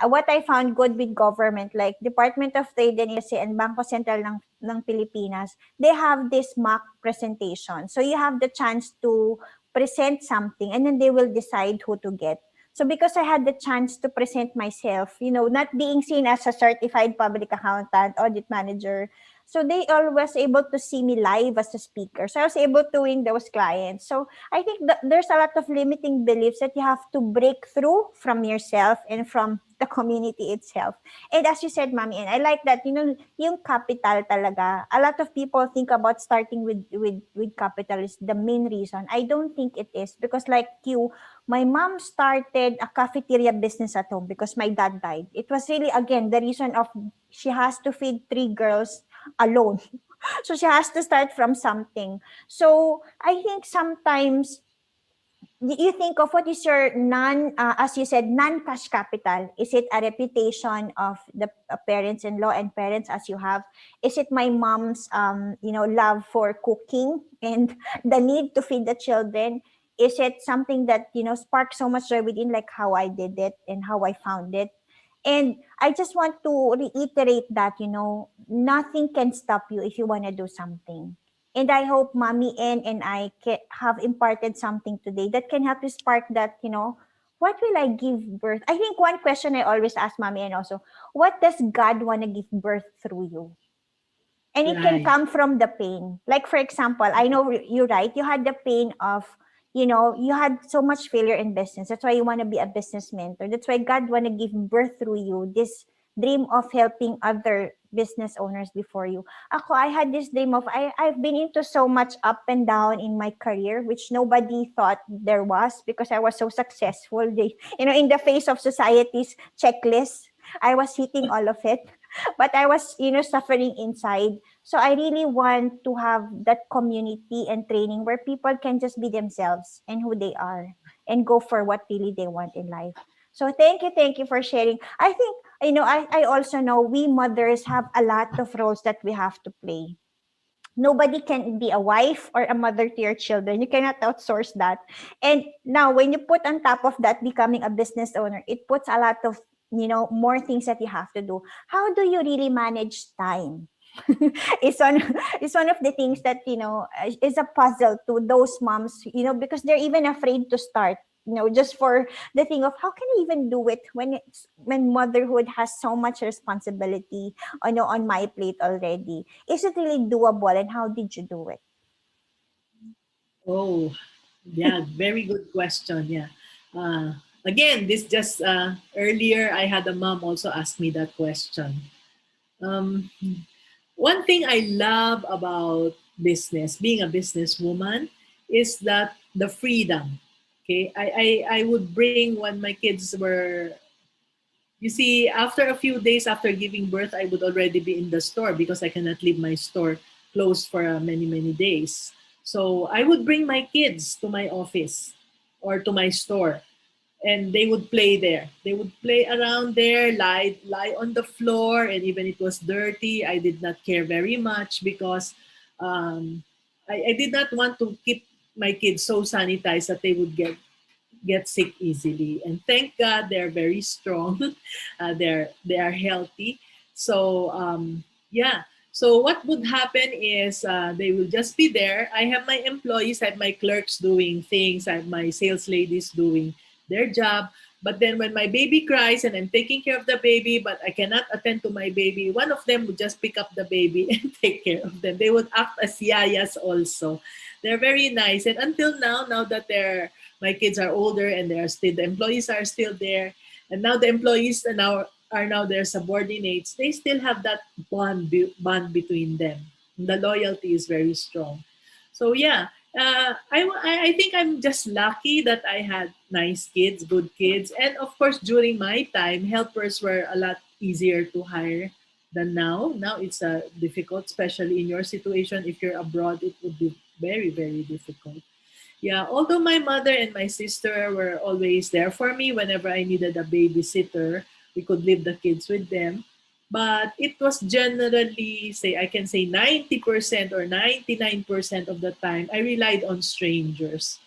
what I found good with government, like Department of Trade and Industry and Bangko Sentral ng Pilipinas, they have this mock presentation. So you have the chance to present something and then they will decide who to get. So because I had the chance to present myself, not being seen as a certified public accountant, audit manager, so they always able to see me live as a speaker. So I was able to win those clients. So I think that there's a lot of limiting beliefs that you have to break through from yourself and from the community itself. And as you said, Mommy, and I like that, yung capital talaga, a lot of people think about starting with capital is the main reason. I don't think it is, because like you, my mom started a cafeteria business at home because my dad died. It was really, again, the reason of she has to feed 3 girls alone. So she has to start from something. So I think sometimes you think of what is your as you said, non-cash capital. Is it a reputation of the parents-in-law and parents as you have? Is it my mom's, love for cooking and the need to feed the children? Is it something that, sparked so much joy within, like how I did it and how I found it? And I just want to reiterate that, nothing can stop you if you want to do something. And I hope Mommy N and I have imparted something today that can help you spark that, what will I give birth? I think one question I always ask Mommy N also, what does God want to give birth through you? And it can Right. come from the pain. Like, for example, I know you're right. You had the pain of, you had so much failure in business. That's why you want to be a business mentor. That's why God want to give birth through you, this dream of helping other business owners before you. Ako, I had this dream of, I've been into so much up and down in my career, which nobody thought there was, because I was so successful. In the face of society's checklist, I was hitting all of it. But I was, suffering inside. So I really want to have that community and training where people can just be themselves and who they are and go for what really they want in life. So thank you for sharing. I think, I also know we mothers have a lot of roles that we have to play. Nobody can be a wife or a mother to your children. You cannot outsource that. And now when you put on top of that becoming a business owner, it puts a lot of, more things that you have to do. How do you really manage time? it's one it's one of the things that, is a puzzle to those moms, because they're even afraid to start, just for the thing of how can I even do it when motherhood has so much responsibility on my plate already. Is it really doable, and how did you do it? Oh, yeah, very good question. Yeah. Again, this just earlier, I had a mom also ask me that question. Um, One thing I love about business, being a businesswoman, is that the freedom. Okay, I would bring when my kids were, you see, after a few days after giving birth, I would already be in the store because I cannot leave my store closed for many, many days. So I would bring my kids to my office or to my store, and they would play there. They would play around there, lie on the floor, and even it was dirty, I did not care very much because um, I did not want to keep my kids so sanitized that they would get sick easily. And thank God they're very strong. They are healthy. So yeah. So what would happen is they will just be there. I have my employees, I have my clerks doing things, I have my sales ladies doing their job. But then when my baby cries and I'm taking care of the baby, but I cannot attend to my baby, one of them would just pick up the baby and take care of them. They would act as yayas also. They're very nice. And until now that my kids are older and the employees are still there, and now the employees are now their subordinates, they still have that bond between them. The loyalty is very strong. So yeah, I think I'm just lucky that I had nice kids, good kids, and of course during my time, helpers were a lot easier to hire than now. Now it's difficult, especially in your situation. If you're abroad, it would be very, very difficult. Yeah, although my mother and my sister were always there for me whenever I needed a babysitter, we could leave the kids with them. But it was generally, I can say 90% or 99% of the time, I relied on strangers.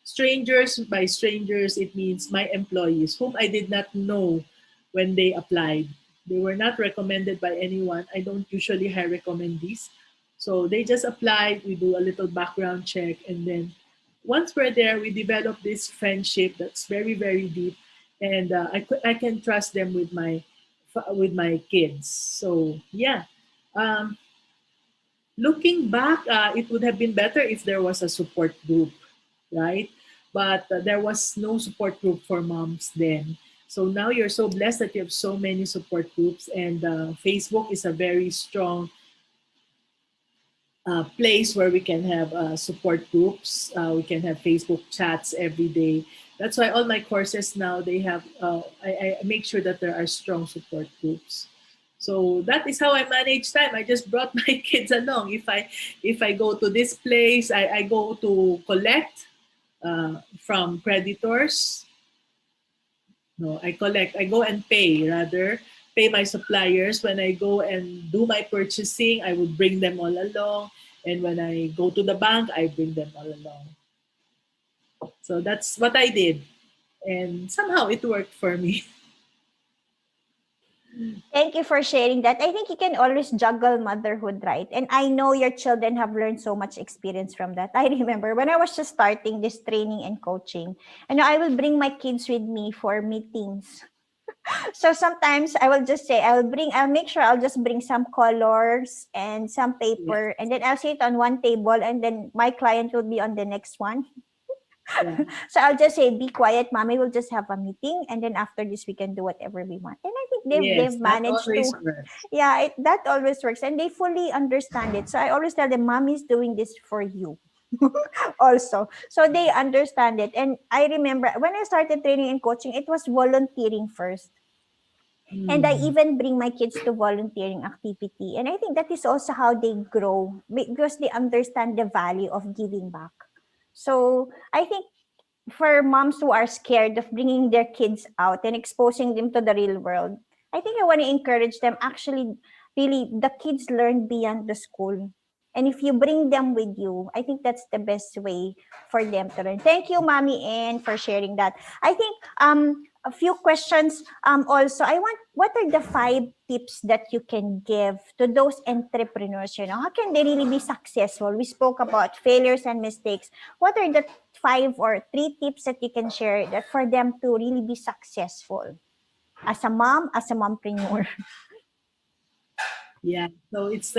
Strangers, by strangers, it means my employees, whom I did not know when they applied. They were not recommended by anyone. I don't usually hire recommendees. So they just applied, we do a little background check, and then once we're there, we develop this friendship that's very, very deep, and I can trust them with my kids. So yeah, um, looking back, it would have been better if there was a support group, right? But there was no support group for moms then. So now you're so blessed that you have so many support groups, and Facebook is a very strong place where we can have support groups. We can have Facebook chats every day. That's why all my courses now, they have, I make sure that there are strong support groups. So that is how I manage time. I just brought my kids along. If I go to this place, I go to collect from creditors. No, I collect. I go and pay, rather pay my suppliers. When I go and do my purchasing, I would bring them all along. And when I go to the bank, I bring them all along. So that's what I did. And somehow it worked for me. Thank you for sharing that. I think you can always juggle motherhood, right? And I know your children have learned so much experience from that. I remember when I was just starting this training and coaching, and I will bring my kids with me for meetings. So sometimes I will just say, I'll make sure I'll just bring some colors and some Yeah. paper, and then I'll sit on one table, and then my client will be on the next one. Yeah. So I'll just say, be quiet, mommy. We'll just have a meeting, and then after this, we can do whatever we want. And I think they've Yes, that managed to, always works. yeah, that always works, and they fully understand it. So I always tell them, mommy's doing this for you, also. So they understand it. And I remember when I started training and coaching, it was volunteering first. And I Mm. even bring my kids to volunteering activity. And I think that is also how they grow because they understand the value of giving back. So I think for moms who are scared of bringing their kids out and exposing them to the real world, I think I want to encourage them. Actually, really, the kids learn beyond the school. And if you bring them with you, I think that's the best way for them to learn. Thank you, Mommy Ann, for sharing that. I think a few questions also. I want, what are the 5 tips that you can give to those entrepreneurs? You know, how can they really be successful? We spoke about failures and mistakes. What are the 5 or 3 tips that you can share that for them to really be successful as a mom, as a mompreneur? Yeah. So it's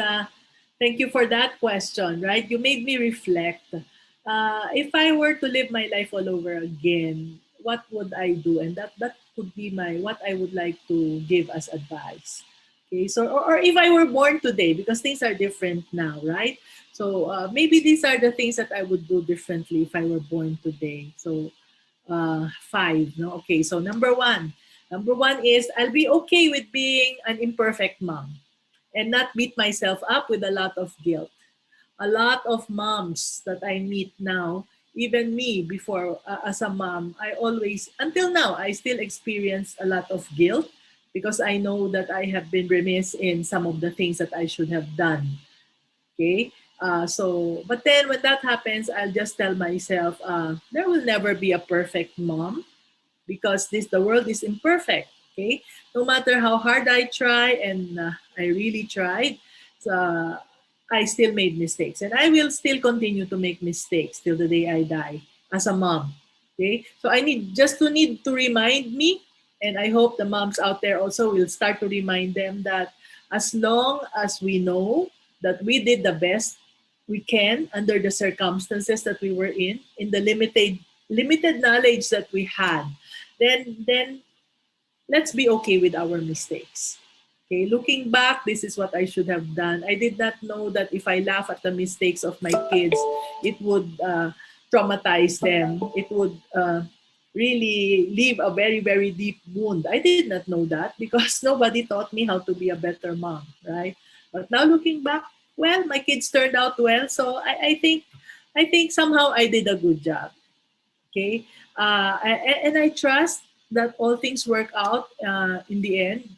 thank you for that question, right? You made me reflect. If I were to live my life all over again, what would I do? And that could be my what I would like to give as advice. Okay, so or if I were born today, because things are different now, right? So maybe these are the things that I would do differently if I were born today. So 5, no? Okay, so number one is I'll be okay with being an imperfect mom and not beat myself up with a lot of guilt. A lot of moms that I meet now, even me before as a mom, I always, until now, I still experience a lot of guilt because I know that I have been remiss in some of the things that I should have done. Okay. But then when that happens, I'll just tell myself, there will never be a perfect mom because the world is imperfect. Okay, no matter how hard I try, and I really tried, uh, I still made mistakes, and I will still continue to make mistakes till the day I die as a mom. Okay, so I need to remind me, and I hope the moms out there also will start to remind them that as long as we know that we did the best we can under the circumstances that we were in the limited knowledge that we had, then let's be okay with our mistakes. Okay, looking back, this is what I should have done. I did not know that if I laugh at the mistakes of my kids, it would traumatize them. It would really leave a very, very deep wound. I did not know that because nobody taught me how to be a better mom, right? But now looking back, well, my kids turned out well, so I think somehow I did a good job. Okay, and I trust that all things work out in the end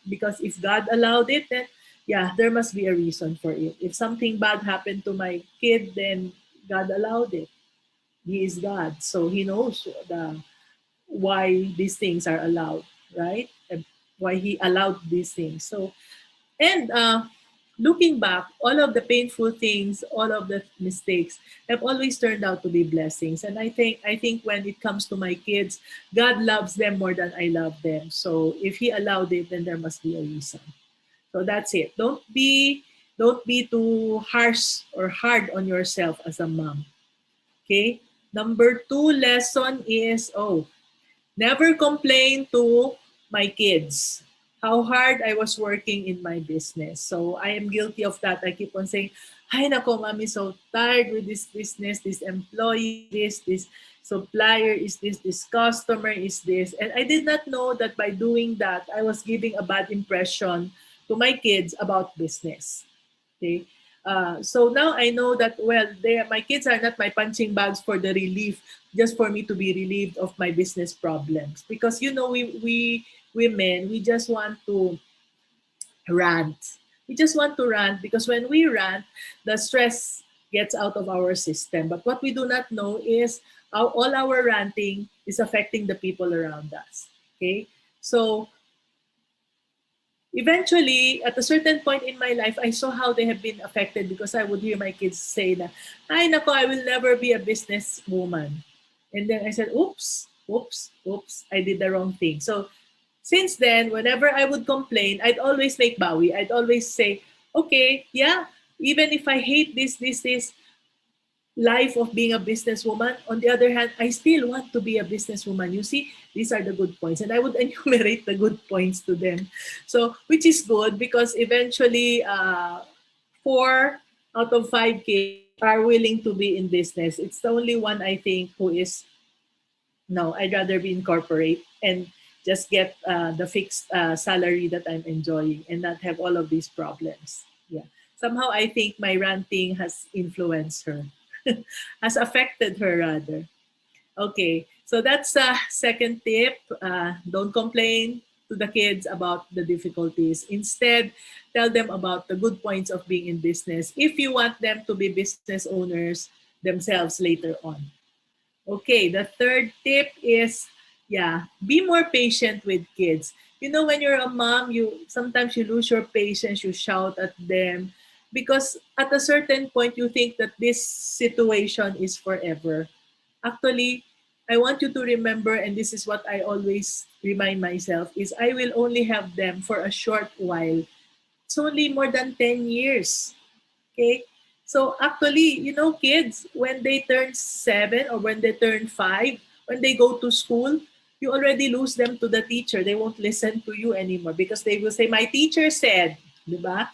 because if God allowed it, then yeah, there must be a reason for it. If something bad happened to my kid, then God allowed it. He is God, so He knows why these things are allowed, right? And why He allowed these things. So and looking back, all of the painful things, all of the mistakes have always turned out to be blessings. And I think when it comes to my kids, God loves them more than I love them. So if He allowed it, then there must be a reason. So that's it. Don't be too harsh or hard on yourself as a mom. Okay. Number 2 lesson is Never complain to my kids how hard I was working in my business. So I am guilty of that. I keep on saying, "Ay nako, mommy, so tired with this business, this employee, this supplier is this customer is this." And I did not know that by doing that, I was giving a bad impression to my kids about business. Okay. So now I know that, well, my kids are not my punching bags for the relief, just for me to be relieved of my business problems. Because, we women, we just want to rant. We just want to rant because when we rant, the stress gets out of our system. But what we do not know is how all our ranting is affecting the people around us. Okay. So eventually, at a certain point in my life, I saw how they have been affected because I would hear my kids say that, "Ay, nako, I will never be a businesswoman." And then I said, oops, oops, oops, I did the wrong thing. So since then, whenever I would complain, I'd always make bawi. I'd always say, okay, yeah, even if I hate this, life of being a businesswoman. On the other hand, I still want to be a businesswoman. You see, these are the good points. And I would enumerate the good points to them. So, which is good because eventually 4 out of 5 kids are willing to be in business. It's the only one, I think, who is, no, I'd rather be in corporate and just get the fixed salary that I'm enjoying and not have all of these problems. Yeah. Somehow I think my ranting has influenced her, has affected her rather. Okay, so that's the second tip. Don't complain to the kids about the difficulties. Instead, tell them about the good points of being in business if you want them to be business owners themselves later on. Okay, the third tip is, yeah, be more patient with kids. When you're a mom, you sometimes you lose your patience, you shout at them because at a certain point you think that this situation is forever. Actually, I want you to remember, and this is what I always remind myself, is I will only have them for a short while. It's only more than 10 years. Okay? So actually, kids, when they turn 7 or when they turn 5, when they go to school, you already lose them to the teacher. They won't listen to you anymore because they will say, my teacher said, di ba?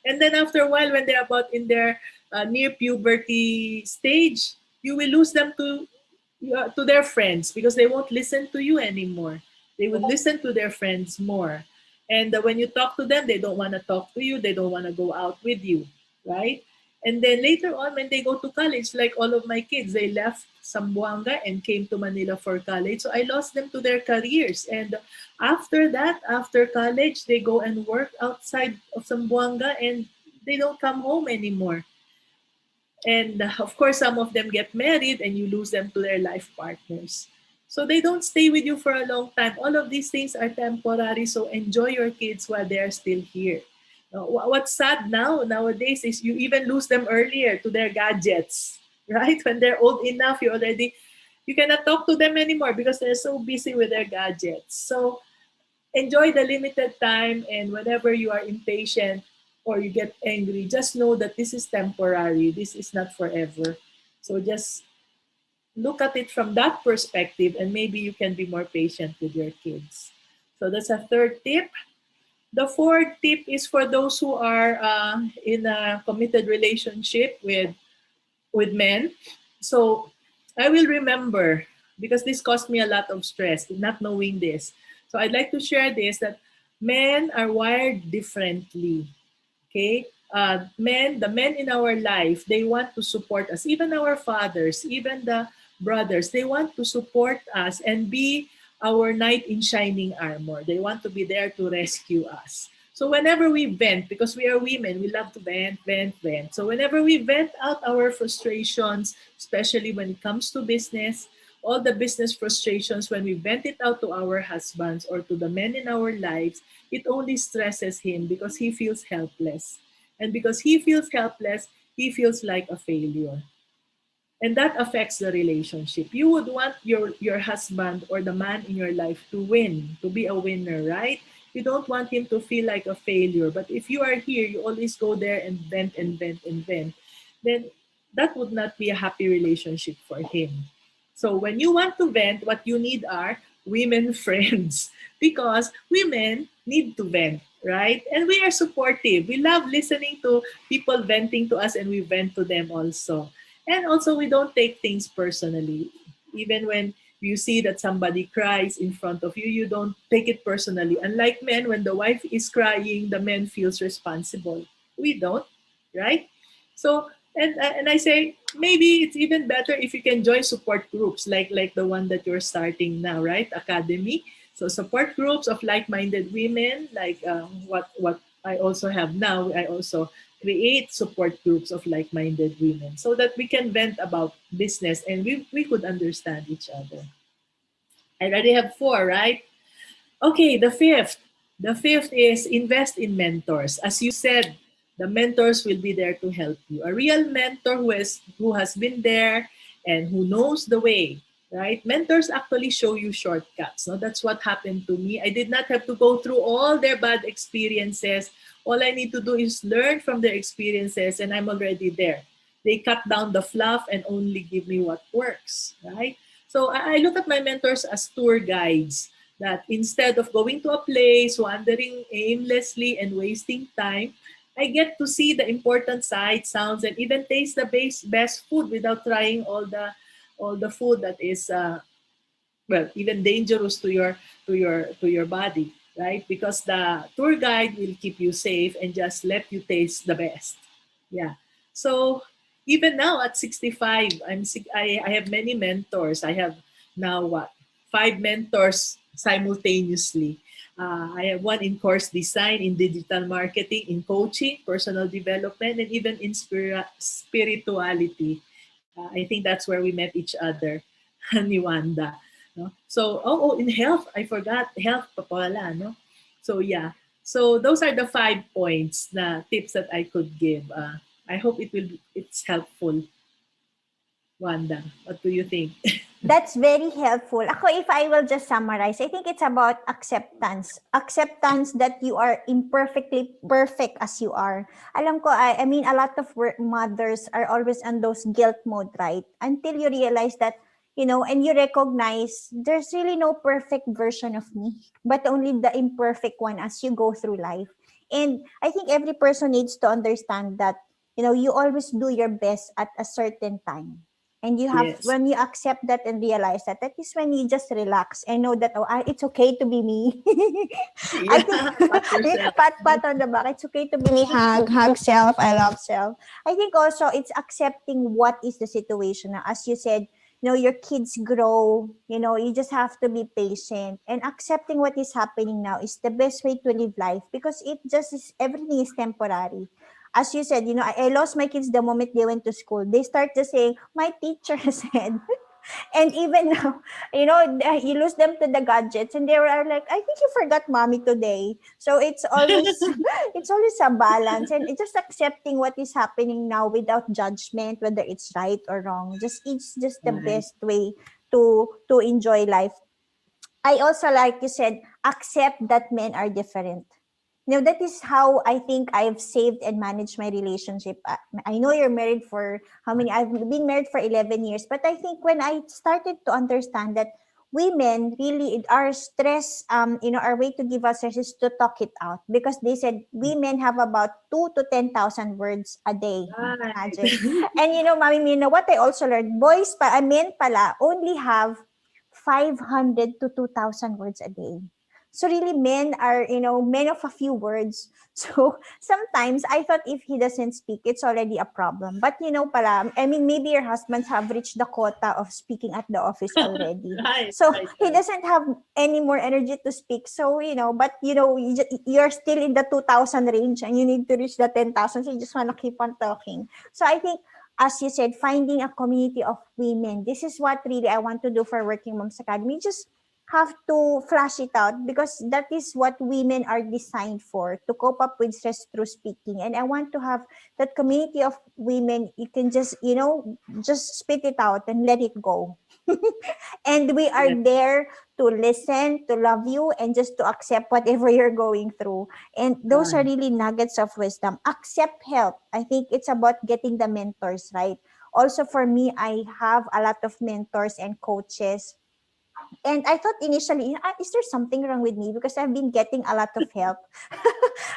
And then after a while, when they're about in their near puberty stage, you will lose them to their friends because they won't listen to you anymore. They would listen to their friends more. And when you talk to them, they don't want to talk to you. They don't want to go out with you, right? And then later on, when they go to college, like all of my kids, they left Zamboanga and came to Manila for college. So I lost them to their careers. And after that, after college, they go and work outside of Zamboanga and they don't come home anymore. And of course, some of them get married and you lose them to their life partners. So they don't stay with you for a long time. All of these things are temporary. So enjoy your kids while they are still here. What's sad nowadays is you even lose them earlier to their gadgets, right? When they're old enough, you cannot talk to them anymore because they're so busy with their gadgets. So enjoy the limited time, and whenever you are impatient or you get angry, just know that this is temporary. This is not forever. So just look at it from that perspective and maybe you can be more patient with your kids. So that's a third tip. The fourth tip is for those who are in a committed relationship with men. So I will remember because this caused me a lot of stress, not knowing this. So I'd like to share this that men are wired differently. Okay? The men in our life, they want to support us. Even our fathers, even the brothers, they want to support us and be our knight in shining armor. They want to be there to rescue us. So whenever we vent, because we are women, we love to vent, vent, vent. So whenever we vent out our frustrations, especially when it comes to business, all the business frustrations, when we vent it out to our husbands or to the men in our lives, it only stresses him because he feels helpless. And because he feels helpless, he feels like a failure. And that affects the relationship. You would want your husband or the man in your life to win, to be a winner, right? You don't want him to feel like a failure. But if you are here, you always go there and vent and vent and vent, then that would not be a happy relationship for him. So when you want to vent, what you need are women friends because women need to vent, right? And we are supportive. We love listening to people venting to us and we vent to them also. And also, we don't take things personally. Even when you see that somebody cries in front of you, you don't take it personally. Unlike men, when the wife is crying, the man feels responsible. We don't, right? So, and I say maybe it's even better if you can join support groups like the one that you're starting now, right? Academy. So support groups of like-minded women, like what I also have now. I also create support groups of like-minded women so that we can vent about business and we could understand each other. I already have four, right? Okay, the fifth. The fifth is invest in mentors. As you said, the mentors will be there to help you. A real mentor who has been there and who knows the way, right? Mentors actually show you shortcuts. No? That's what happened to me. I did not have to go through all their bad experiences. All I need to do is learn from their experiences and I'm already there. They cut down the fluff and only give me what works, right? So I look at my mentors as tour guides that instead of going to a place, wandering aimlessly and wasting time, I get to see the important sights, sounds, and even taste the best food without trying all the food that is even dangerous to your body, right? Because the tour guide will keep you safe and just let you taste the best. Yeah. So even now at 65, I have many mentors. I have now what, five mentors simultaneously. I have one in course design, in digital marketing, in coaching, personal development, and even in spirituality. I think that's where we met each other, ni Wanda. No? So, in health, I forgot health pa pala, no? So, yeah. So, those are the 5 points na tips that I could give. I hope it's helpful, Wanda. What do you think? That's very helpful. Ako, if I will just summarize, I think it's about acceptance. Acceptance that you are imperfectly perfect as you are. Alam ko, I mean, a lot of mothers are always on those guilt mode, right? Until you realize that, and you recognize there's really no perfect version of me, but only the imperfect one as you go through life. And I think every person needs to understand that, you always do your best at a certain time. And you have, Yes. when you accept that and realize that, that is when you just relax and know that, it's okay to be me. I Yeah, think, pat yourself. pat on the back. It's okay to be me. Hug self. I love self. I think also it's accepting what is the situation. Now, as you said, your kids grow, you just have to be patient and accepting what is happening now is the best way to live life because it just is, everything is temporary. As you said, I lost my kids the moment they went to school. They start just saying, my teacher said. And even now, you lose them to the gadgets and they are like, I think you forgot mommy today. So it's always, it's always a balance and it's just accepting what is happening now without judgment, whether it's right or wrong. It's just the Right. best way to enjoy life. I also, like you said, accept that men are different. That is how I think I've saved and managed my relationship. I know you're married for how many? I've been married for 11 years. But I think when I started to understand that women really, our stress, our way to give us stress is to talk it out. Because they said women have about 2 to 10,000 words a day. Right. Imagine. And Mami Mina, what I also learned, men pala only have 500 to 2,000 words a day. So really, men are, men of a few words. So sometimes I thought if he doesn't speak, it's already a problem. But pala, I mean, maybe your husbands have reached the quota of speaking at the office already. Right, So right, he right. doesn't have any more energy to speak. So, but you're still in the 2,000 range and you need to reach the 10,000. So you just want to keep on talking. So I think, as you said, finding a community of women. This is what really I want to do for Working Moms Academy. Just have to flash it out because that is what women are designed for, to cope up with stress through speaking. And I want to have that community of women. You can just, just spit it out and let it go. And we are Yes. there to listen, to love you, and just to accept whatever you're going through. And those are Right. really nuggets of wisdom. Accept help. I think it's about getting the mentors, right? Also, for me, I have a lot of mentors and coaches And I thought initially, is there something wrong with me? Because I've been getting a lot of help.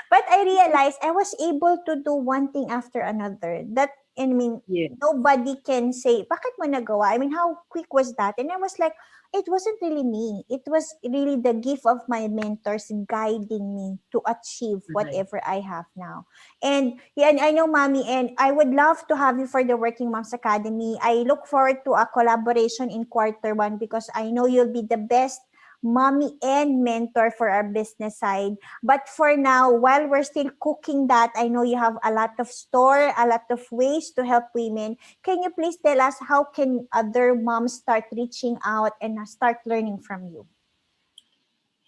But I realized I was able to do one thing after another. That, I mean, Yeah. nobody can say, bakit mo nagawa? I mean, how quick was that? And I was like, it wasn't really me. It was really the gift of my mentors guiding me to achieve Right. whatever I have now. And yeah, and I know, Mommy, and I would love to have you for the Working Moms Academy. I look forward to a collaboration in quarter 1 because I know you'll be the best mommy and mentor for our business side. But for now, while we're still cooking that, I know you have a lot of store, a lot of ways to help women. Can you please tell us how can other moms start reaching out and start learning from you?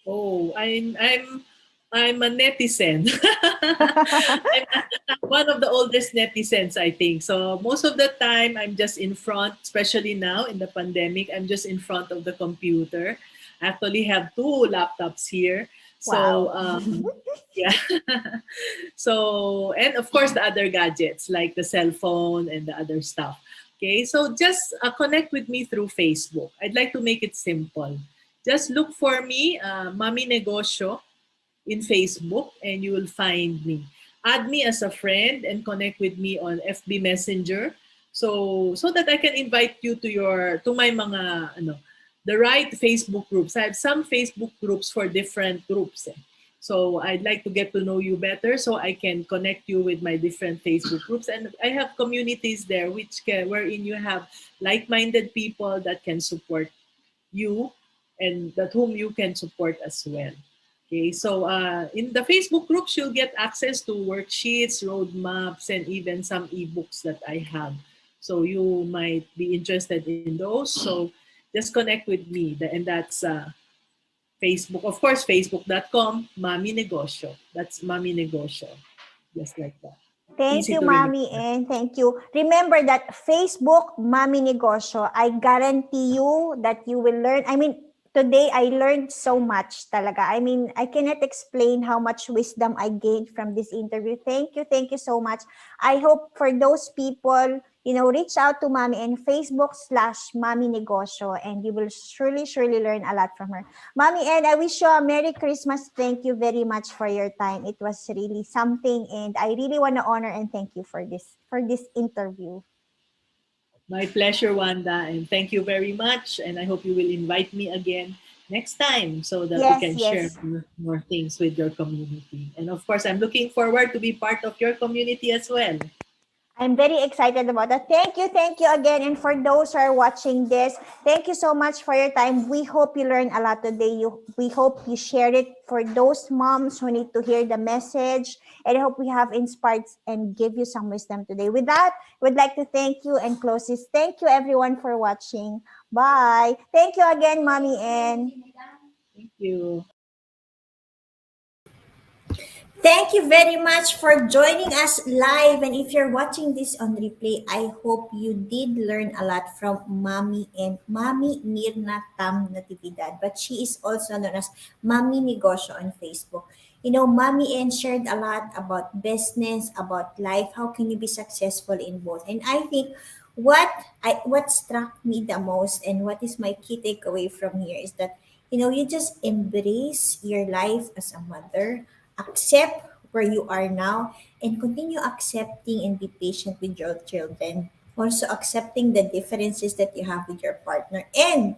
Oh, I'm a netizen. I'm one of the oldest netizens, I think. So most of the time, I'm just in front, especially now in the pandemic. I'm just in front of the computer. I actually have two laptops here. So Wow. yeah. So, and of course the other gadgets like the cell phone and the other stuff. Okay, so just connect with me through Facebook. I'd like to make it simple. Just look for me, Mami Negosyo, in Facebook, and you will find me. Add me as a friend and connect with me on FB Messenger, so that I can invite you to my mga the right Facebook groups. I have some Facebook groups for different groups. So I'd like to get to know you better so I can connect you with my different Facebook groups. And I have communities there wherein you have like-minded people that can support you and that whom you can support as well. Okay, so in the Facebook groups, you'll get access to worksheets, roadmaps, and even some ebooks that I have. So you might be interested in those. So just connect with me, and that's Facebook. Of course, facebook.com, Mami Negosyo. That's Mami Negosyo. Just like that. Thank Easy you, to remember. Mommy, and thank you. Remember that Facebook, Mommy Negosyo, I guarantee you that you will learn. I mean, today I learned so much talaga. I mean, I cannot explain how much wisdom I gained from this interview. Thank you so much. I hope for those people, reach out to Mommy and Facebook/Mommy Negosyo, and you will surely learn a lot from her. Mommy, and I wish you a Merry Christmas. Thank you very much for your time. It was really something, and I really want to honor and thank you for this interview. My pleasure, Wanda, and thank you very much. And I hope you will invite me again next time so that we Yes, can share yes. more things with your community. And of course, I'm looking forward to be part of your community as well. I'm very excited about that. Thank you again. And for those who are watching this, thank you so much for your time. We hope you learned a lot today. We hope you shared it for those moms who need to hear the message. And I hope we have inspired and give you some wisdom today. With that, we'd like to thank you and close this. Thank you everyone for watching. Bye. Thank you again, Mommy Ann. Thank you. Thank you very much for joining us live. And if you're watching this on replay, I hope you did learn a lot from Mommy and Mommy Myrna Tam Natividad. But she is also known as Mommy Negosyo on Facebook. Mommy N shared a lot about business, about life. How can you be successful in both? And I think what struck me the most and what is my key takeaway from here is that you just embrace your life as a mother, accept where you are now, and continue accepting and be patient with your children. Also accepting the differences that you have with your partner, and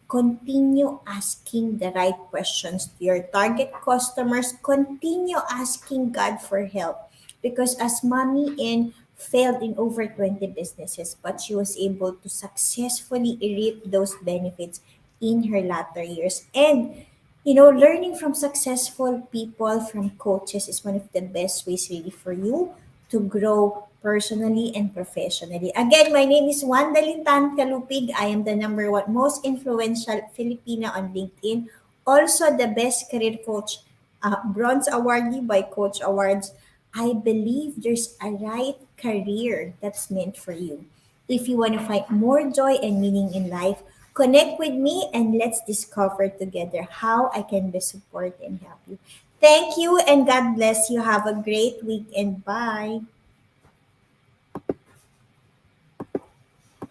continue asking the right questions to your target customers. Continue asking God for help, because as mommy and failed in over 20 businesses, but she was able to successfully reap those benefits in her latter years. And learning from successful people, from coaches, is one of the best ways really for you to grow personally and professionally. Again, my name is Wandalyn-Tan Calupig. I am the number one most influential Filipina on LinkedIn. Also, the best career coach, bronze awardee by Coach Awards. I believe there's a right career that's meant for you. If you want to find more joy and meaning in life, connect with me and let's discover together how I can best support and help you. Thank you and God bless you. Have a great weekend. Bye.